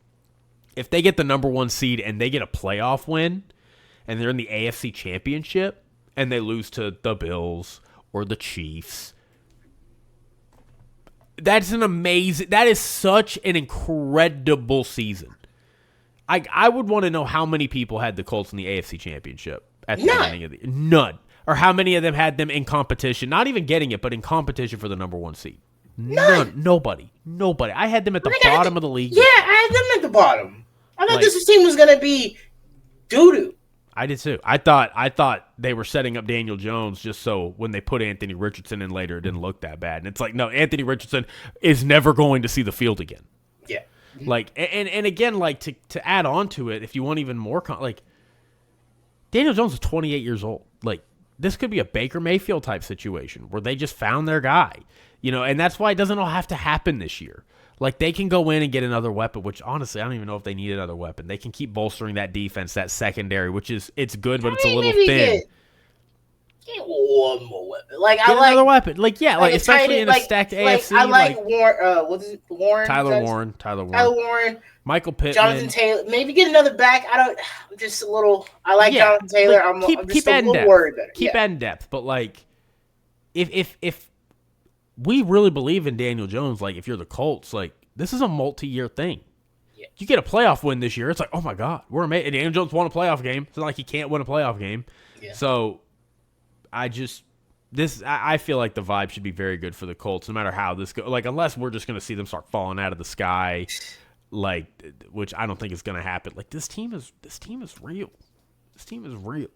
If they get the number 1 seed and they get a playoff win and they're in the AFC Championship and they lose to the Bills or the Chiefs, that is such an incredible season. I would want to know how many people had the Colts in the AFC Championship at the beginning of none. Or how many of them had them in competition, not even getting it, but in competition for the number 1 seed. None. Nobody. I had them at the bottom of the league. Yeah, I had them at the bottom. I thought this team was going to be doo-doo. I did too. I thought they were setting up Daniel Jones just so when they put Anthony Richardson in later, it didn't look that bad. And it's like, no, Anthony Richardson is never going to see the field again. Yeah. Like, and again, like, to add on to it, if you want even more, like, Daniel Jones is 28 years old. Like, this could be a Baker Mayfield type situation where they just found their guy, and that's why it doesn't all have to happen this year. Like, they can go in and get another weapon, which honestly, I don't even know if they need another weapon. They can keep bolstering that defense, that secondary, which it's good, but it's a little thin. Get one more weapon. Like, get another weapon. Like, yeah, like especially in a stacked AFC. I like Warren. What is it? Warren? Tyler Warren. Michael Pittman. Jonathan Taylor. Maybe get another back. I'm just a little. I like Jonathan Taylor. I'm just a little worried about it. Keep adding depth, but like, if we really believe in Daniel Jones, like, if you're the Colts, like, this is a multi-year thing. Yeah. You get a playoff win this year, it's like, oh my God, we're amazing. Daniel Jones won a playoff game. It's not like he can't win a playoff game. Yeah. So, I feel like the vibe should be very good for the Colts, no matter how this goes. Like, unless we're just going to see them start falling out of the sky, like, which I don't think is going to happen. Like, this team is real. This team is real.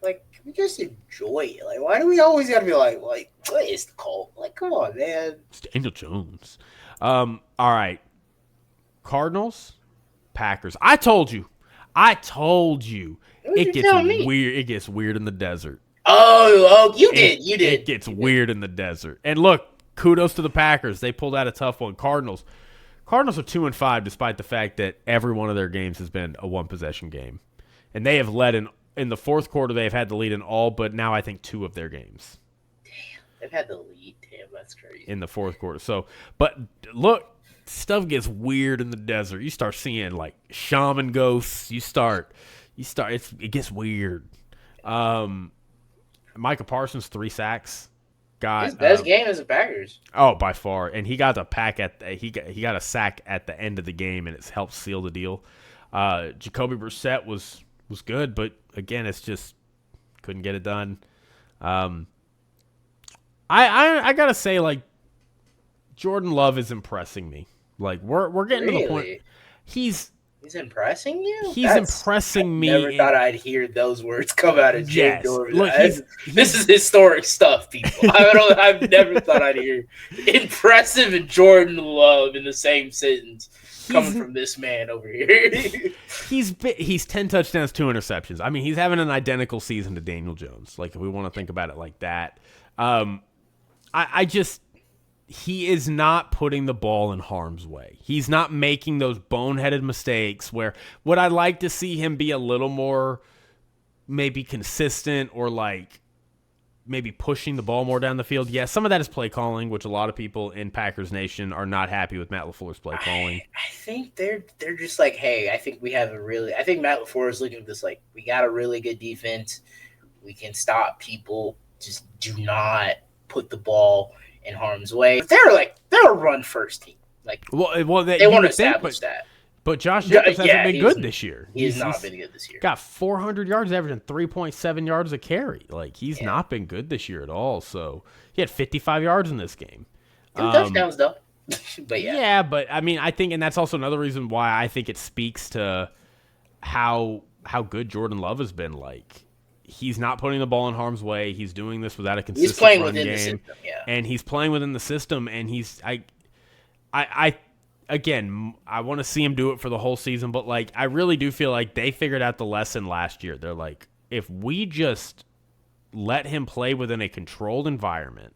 Like, can we just enjoy it? Like, why do we always got to be like, what is the Colt? Like, come on, man. It's Daniel Jones. All right. Cardinals, Packers. I told you. It gets weird. It gets weird in the desert. Oh, you did. It gets weird in the desert. And look, kudos to the Packers. They pulled out a tough one. Cardinals are 2-5, despite the fact that every one of their games has been a one-possession game. And they have led in the fourth quarter. They've had the lead in all but now I think 2 of their games. Damn, they've had the lead. Damn, that's crazy. In the fourth quarter. So, but look, stuff gets weird in the desert. You start seeing like shaman ghosts. It gets weird. Micah Parsons 3 sacks. Got his best game as a Packers. Oh, by far, and he got he got a sack at the end of the game, and it's helped seal the deal. Jacoby Brissett was good, but again, it's just couldn't get it done. I gotta say, like, Jordan Love is impressing me. Like, we're getting to the point. He's impressing you? He's impressing me. I never thought I'd hear those words come out of Jake Dorsey. Look, this is historic stuff, people. I've never thought I'd hear impressive and Jordan Love in the same sentence coming from this man over here. He's 10 touchdowns, 2 interceptions. I mean, he's having an identical season to Daniel Jones. Like, if we want to think about it like that. he is not putting the ball in harm's way. He's not making those boneheaded mistakes where would I like to see him be a little more maybe consistent or like maybe pushing the ball more down the field? Yeah, some of that is play calling, which a lot of people in Packers Nation are not happy with Matt LaFleur's play calling. I think they're just like, hey, I think Matt LaFleur is looking at this like, we got a really good defense. We can stop people. Just do not put the ball in harm's way. They're a run first team. Like, well, they want to establish that. But Josh Jacobs hasn't been good this year. He's not been good this year. Got 400 yards, averaging 3.7 yards a carry. Like, he's not been good this year at all. So he had 55 yards in this game. 2 touchdowns though. But yeah, but I mean, I think, and that's also another reason why I think it speaks to how good Jordan Love has been. Like, he's not putting the ball in harm's way. He's doing this without a consistent run game. The system, and he's playing within the system. And again, I want to see him do it for the whole season. But like, I really do feel like they figured out the lesson last year. They're like, if we just let him play within a controlled environment,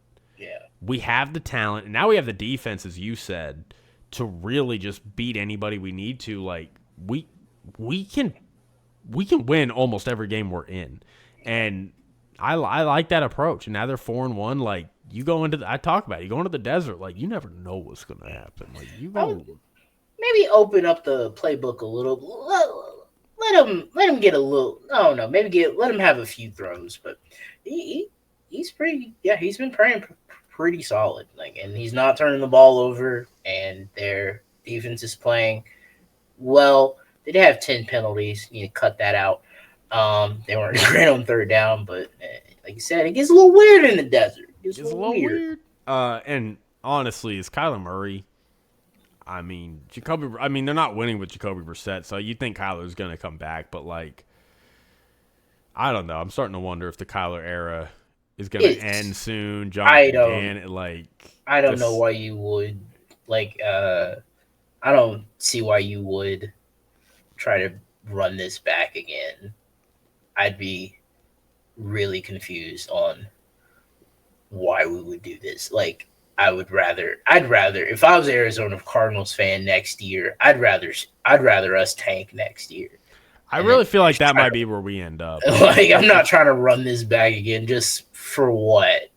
we have the talent, and now we have the defense, as you said, to really just beat anybody we need to. Like, we can win almost every game we're in. And I like that approach. And now they're 4-1. Like, you go into I talk about it. You go into the desert, like, you never know what's going to happen. Like, you go maybe open up the playbook a little. Let him get a little. I don't know. Let him have a few throws. But he's pretty. Yeah, he's been playing pretty solid. Like, and he's not turning the ball over. And their defense is playing well. They did have 10 penalties. You need to cut that out. They weren't great on third down, but like you said, it gets a little weird in the desert. It's a little weird. And honestly, is Kyler Murray. I mean, they're not winning with Jacoby Brissett, so you think Kyler's going to come back, but like, I don't know. I'm starting to wonder if the Kyler era is going to end soon. I don't know why you would. Like, I don't see why you would try to run this back again. I'd be really confused on why we would do this. Like, I'd rather if I was an Arizona Cardinals fan next year, I'd rather us tank next year. I really feel like that might be where we end up. Like, I'm not trying to run this back again just for what?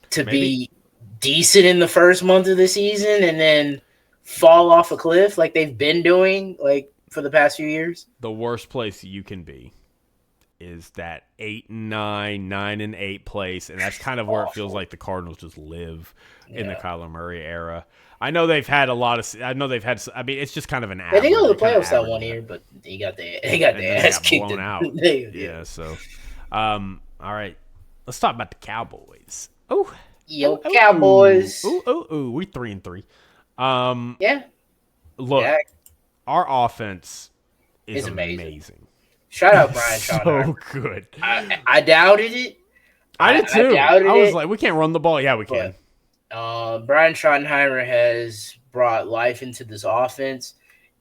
To be decent in the first month of the season and then fall off a cliff like they've been doing, like, for the past few years. The worst place you can be is that 8-9, 9-8 place, and that's kind of where it feels like the Cardinals just live in the Kyler Murray era. I know they've had a lot of. I mean, it's just kind of an. They did go to the playoffs that 1 year, but they got their ass kicked blown out. Yeah. So, all right, let's talk about the Cowboys. Oh, Cowboys. Ooh, we 3-3. Yeah. Look. Yeah. Our offense is amazing. Shout out Brian Schottenheimer. So good. I doubted it. I did too. I was like, we can't run the ball. Yeah, we can. Brian Schottenheimer has brought life into this offense.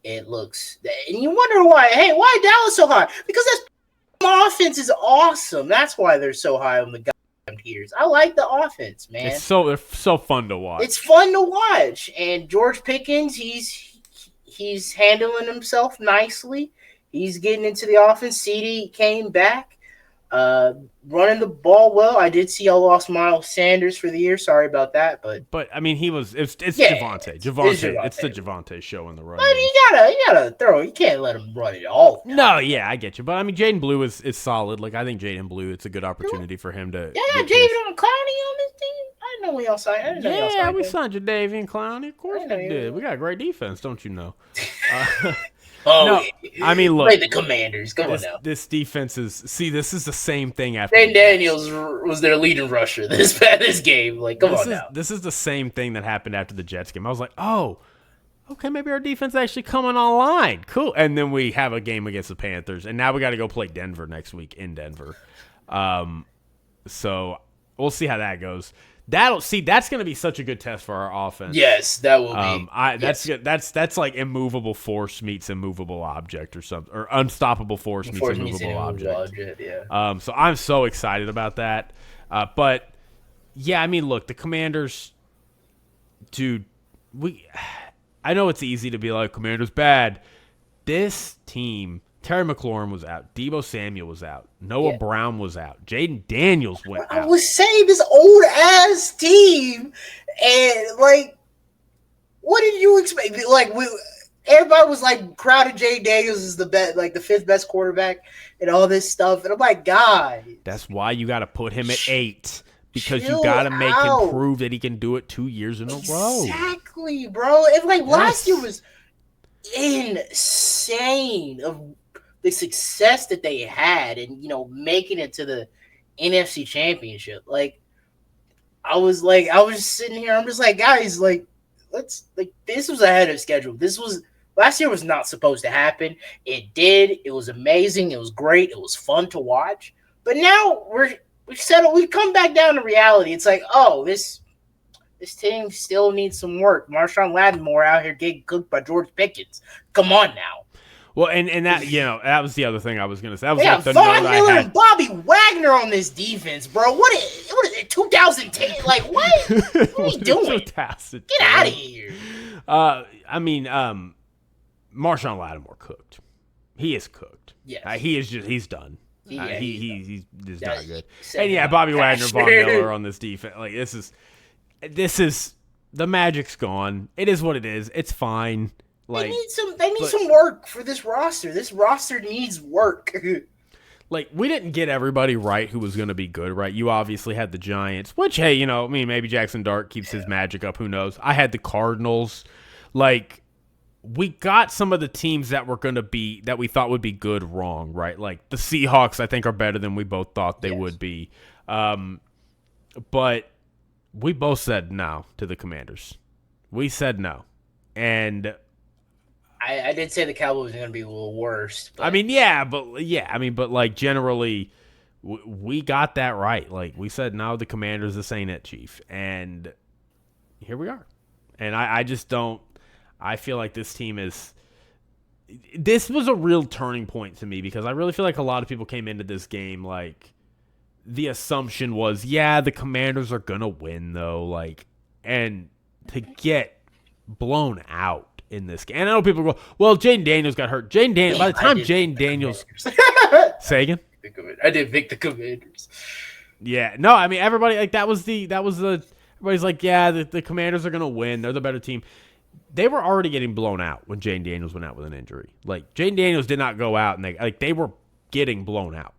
It looks, and you wonder why. Hey, why Dallas so high? Because this offense is awesome. That's why they're so high on the goddamn tiers. I like the offense, man. It's so fun to watch. It's fun to watch. And George Pickens, he's handling himself nicely. He's getting into the offense. CD came back, running the ball well. I did see I lost Miles Sanders for the year. Sorry about that, but I mean, it's Javonte. It's the Javonte show in the run. But you gotta throw. You can't let him run it all. No, yeah, I get you. But I mean, Jaden Blue is solid. Like, I think Jaden Blue, it's a good opportunity for him to. Yeah, Jaden Clowney on this team. I didn't know we all signed. Yeah, we signed Jadeveon Clowney. Of course we did. We got a great defense, don't you know? No, I mean, look. Play the Commanders. Come on now. This defense is. See, this is the same thing after. Dan Daniels was their leading rusher this game. Like, come on now. This is the same thing that happened after the Jets game. I was like, oh, okay, maybe our defense is actually coming online. Cool. And then we have a game against the Panthers, and now we got to go play Denver next week in Denver. So we'll see how that goes. That's going to be such a good test for our offense. Yes, that will be. That's like immovable force meets immovable object or something, or unstoppable force meets immovable object. Yeah. So I'm so excited about that. But yeah, I mean, look, the Commanders. dude, I know it's easy to be like, Commanders bad. This team, Terry McLaurin was out. Deebo Samuel was out. Noah Brown was out. Jaden Daniels went out. I was saying this old ass team, and like, what did you expect? Like, everybody was like crowded. Jaden Daniels is the best, like the 5th best quarterback, and all this stuff. And I'm like, God, that's why you got to put him at 8. Because you got to make him prove that he can do it 2 years in a row. Exactly, bro. And like last year was insane of the success that they had and, making it to the NFC Championship. Like, I was sitting here. I'm just like, guys, like, this was ahead of schedule. Last year was not supposed to happen. It did. It was amazing. It was great. It was fun to watch. But now we've come back down to reality. It's like, oh, this team still needs some work. Marshawn Lattimore out here getting cooked by George Pickens. Come on now. Well, and that, that was the other thing I was going to say. That was like the Von note Miller I had. and Bobby Wagner on this defense, bro. What is it, 2010? Like, what? What are you doing? Get out of here. Marshawn Lattimore cooked. He is cooked. Yeah. He's done. He's not good. And Bobby Wagner, Von Miller on this defense. Like, this is the magic's gone. It is what it is. It's fine. Like, they need some work for this roster. This roster needs work. Like, we didn't get everybody right who was going to be good, right? You obviously had the Giants, which, hey, maybe Jackson Dart keeps his magic up. Who knows? I had the Cardinals. Like, we got some of the teams that were going to be, that we thought would be good wrong, right? Like, the Seahawks, I think, are better than we both thought they would be. But we both said no to the Commanders. We said no. And I did say the Cowboys are going to be a little worse. But. But like, generally, we got that right. Like, we said, no, the Commanders, this ain't it, Chief. And here we are. And I just don't, I feel like this was a real turning point to me, because I really feel like a lot of people came into this game like the assumption was, the Commanders are going to win, though. Like, and to get blown out in this game. And I know people go, well, Jaden Daniels got hurt. By the time Jaden Daniels... Say again? I did pick the Commanders. Yeah. No, I mean, everybody, like, that was the... Everybody's like, the Commanders are going to win. They're the better team. They were already getting blown out when Jaden Daniels went out with an injury. Like, Jaden Daniels did not go out, and they were getting blown out.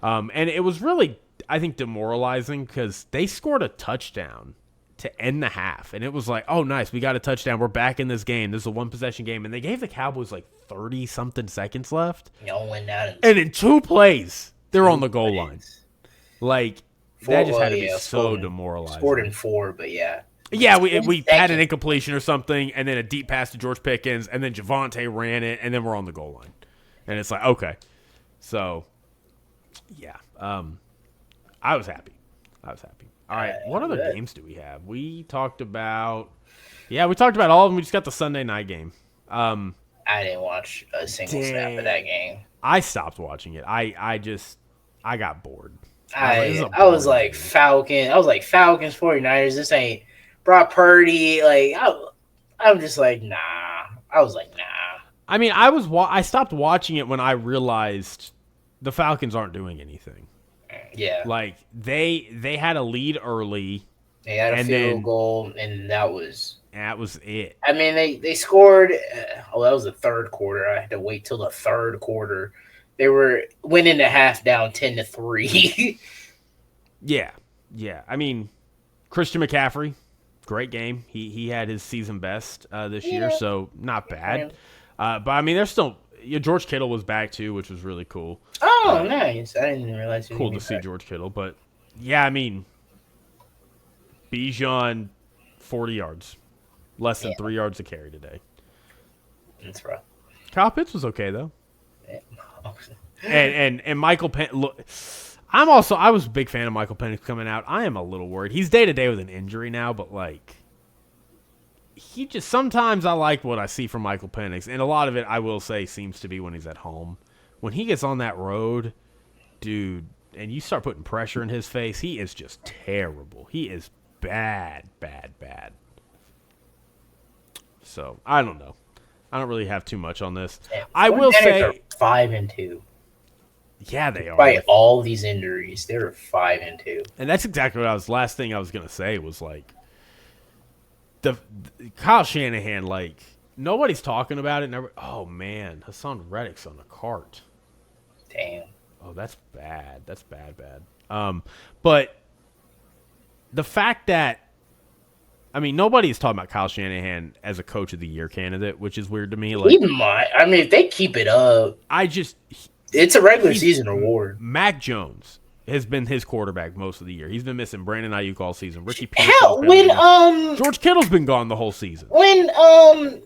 And it was really, I think, demoralizing, because they scored a touchdown to end the half, and it was like, oh, nice, we got a touchdown, we're back in this game, this is a one-possession game, and they gave the Cowboys like 30-something seconds left, and in 2 plays, they're on the goal line. Like, that just had to be so demoralizing. Scored in 4, but yeah. Yeah, we had an incompletion or something, and then a deep pass to George Pickens, and then Javonte ran it, and then we're on the goal line. And it's like, okay. So, yeah. I was happy. All right, what other games do we have? We talked about all of them. We just got the Sunday night game. I didn't watch a single snap of that game. I stopped watching it. I got bored. I was like, Falcons 49ers. This ain't Brock Purdy. Like, I'm just like, nah. I was like, nah. I mean, I stopped watching it when I realized the Falcons aren't doing anything. Yeah. Like, they had a lead early. They had a field goal, and that was it. I mean, they scored. That was the third quarter. I had to wait till the third quarter. They went into half down 10-3. Yeah. I mean, Christian McCaffrey, great game. He had his season best this year, so not bad. But I mean, there's still. George Kittle was back too, which was really cool. Oh, nice! I didn't realize. Cool to see George Kittle, but yeah, I mean, Bijan, 40 yards, less than 3 yards a carry today. That's rough. Kyle Pitts was okay though. And Michael Penix. Look, I was a big fan of Michael Penix coming out. I am a little worried. He's day to day with an injury now, but like. Sometimes I like what I see from Michael Penix, and a lot of it, I will say, seems to be when he's at home. When he gets on that road, dude, and you start putting pressure in his face, he is just terrible. He is bad. So I don't know. I don't really have too much on this. Yeah, I will 49ers say, are 5-2. yeah, they are. By all these injuries, they're 5-2. And that's exactly what I was. Last thing I was gonna say was like the Kyle Shanahan. Like nobody's talking about it. Never. Oh man, Hassan Reddick's on the cart. Damn. Oh, that's bad. That's bad. But the fact that nobody's talking about Kyle Shanahan as a coach of the year candidate, which is weird to me. Like, He might. I mean, if they keep it up, it's a regular season award. Mac Jones has been his quarterback most of the year. He's been missing Brandon Ayuk all season. Ricky Peterson. Hell, when George Kittle's been gone the whole season. When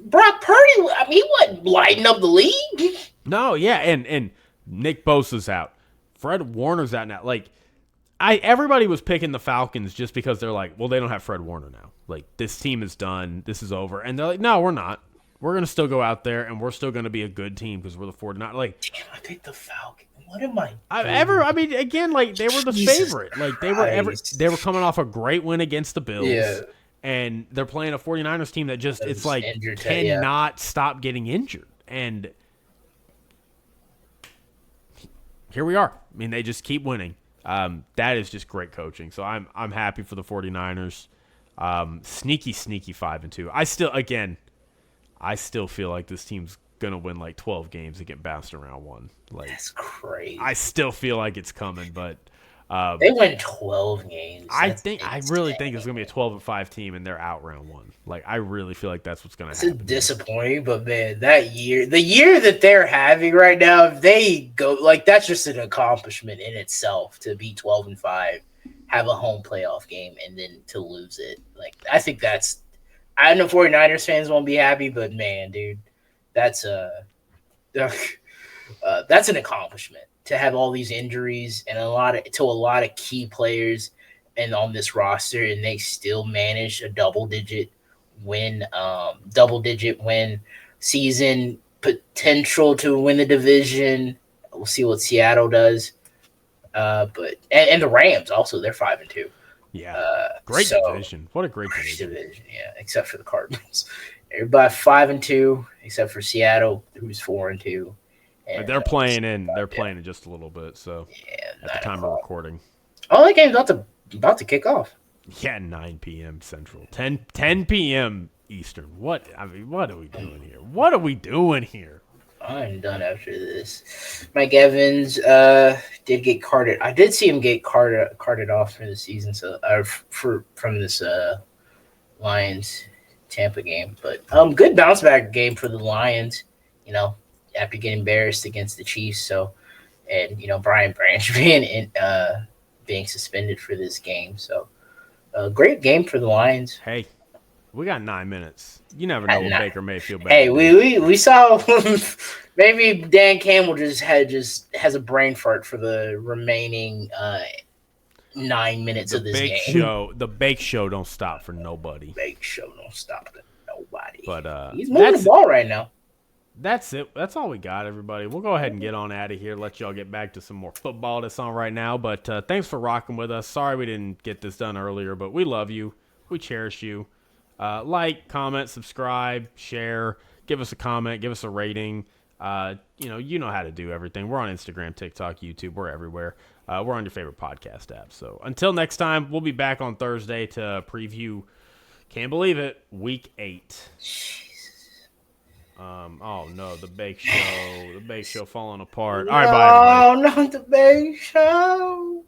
Brock Purdy, I mean, he wasn't lighting up the league. No, yeah, and Nick Bosa's out. Fred Warner's out now. Like, everybody was picking the Falcons just because they're like, well, they don't have Fred Warner now. Like, this team is done. This is over. And they're like, no, we're not. We're going to still go out there, and we're still going to be a good team because we're the 49ers. Like, damn, I picked the Falcons. What am I again, like, they were the favorite. Like, they were coming off a great win against the Bills. Yeah. And they're playing a 49ers team that just, it's like, injured, cannot stop getting injured. And here we are. I mean, they just keep winning. That is just great coaching. So I'm happy for the 49ers. Sneaky 5-2. I still feel like this team's gonna win like 12 games and get bounced in round one. Like, that's crazy. I still feel like it's coming, but they win 12 games. I really think it's gonna be a 12-5 team, and they're out round one. Like, I really feel like that's what's gonna happen. It's disappointing, but man, the year that they're having right now, if they go like, that's just an accomplishment in itself to be 12-5, have a home playoff game, and then to lose it. Like, I think that's. I know 49ers fans won't be happy, but man, dude, that's that's an accomplishment to have all these injuries and a lot of key players and on this roster, and they still manage a double-digit win season, potential to win the division. We'll see what Seattle does. But the Rams also, they're 5-2. Yeah, great division. What a great division. Yeah, except for the Cardinals. Everybody 5-2, except for Seattle, who's 4-2. And they're playing in just a little bit. So at the time of recording, that game's about to kick off. Yeah, 9 p.m. Central, 10 p.m. Eastern. What are we doing here? What are we doing here? I'm done after this. Mike Evans did get carted. I did see him get carted off for the season, from this Lions Tampa game. But good bounce back game for the Lions. You know, after getting embarrassed against the Chiefs. So, and Brian Branch being suspended for this game. So, a great game for the Lions. Hey, we got 9 minutes. You never know what Baker Mayfield. Hey, we saw maybe Dan Campbell just has a brain fart for the remaining 9 minutes of this game. The Bake Show don't stop for nobody. Bake Show don't stop for nobody. But he's moving the ball right now. That's it. That's all we got, everybody. We'll go ahead and get on out of here. Let y'all get back to some more football that's on right now. But thanks for rocking with us. Sorry we didn't get this done earlier, but we love you. We cherish you. Like, comment, subscribe, share, give us a comment, give us a rating. You know how to do everything. We're on Instagram, TikTok, YouTube. We're everywhere. We're on your favorite podcast app. So until next time, we'll be back on Thursday to preview, can't believe it, Week 8. Oh no, the Bake Show falling apart. All right, bye, everybody. Oh, not the Bake Show.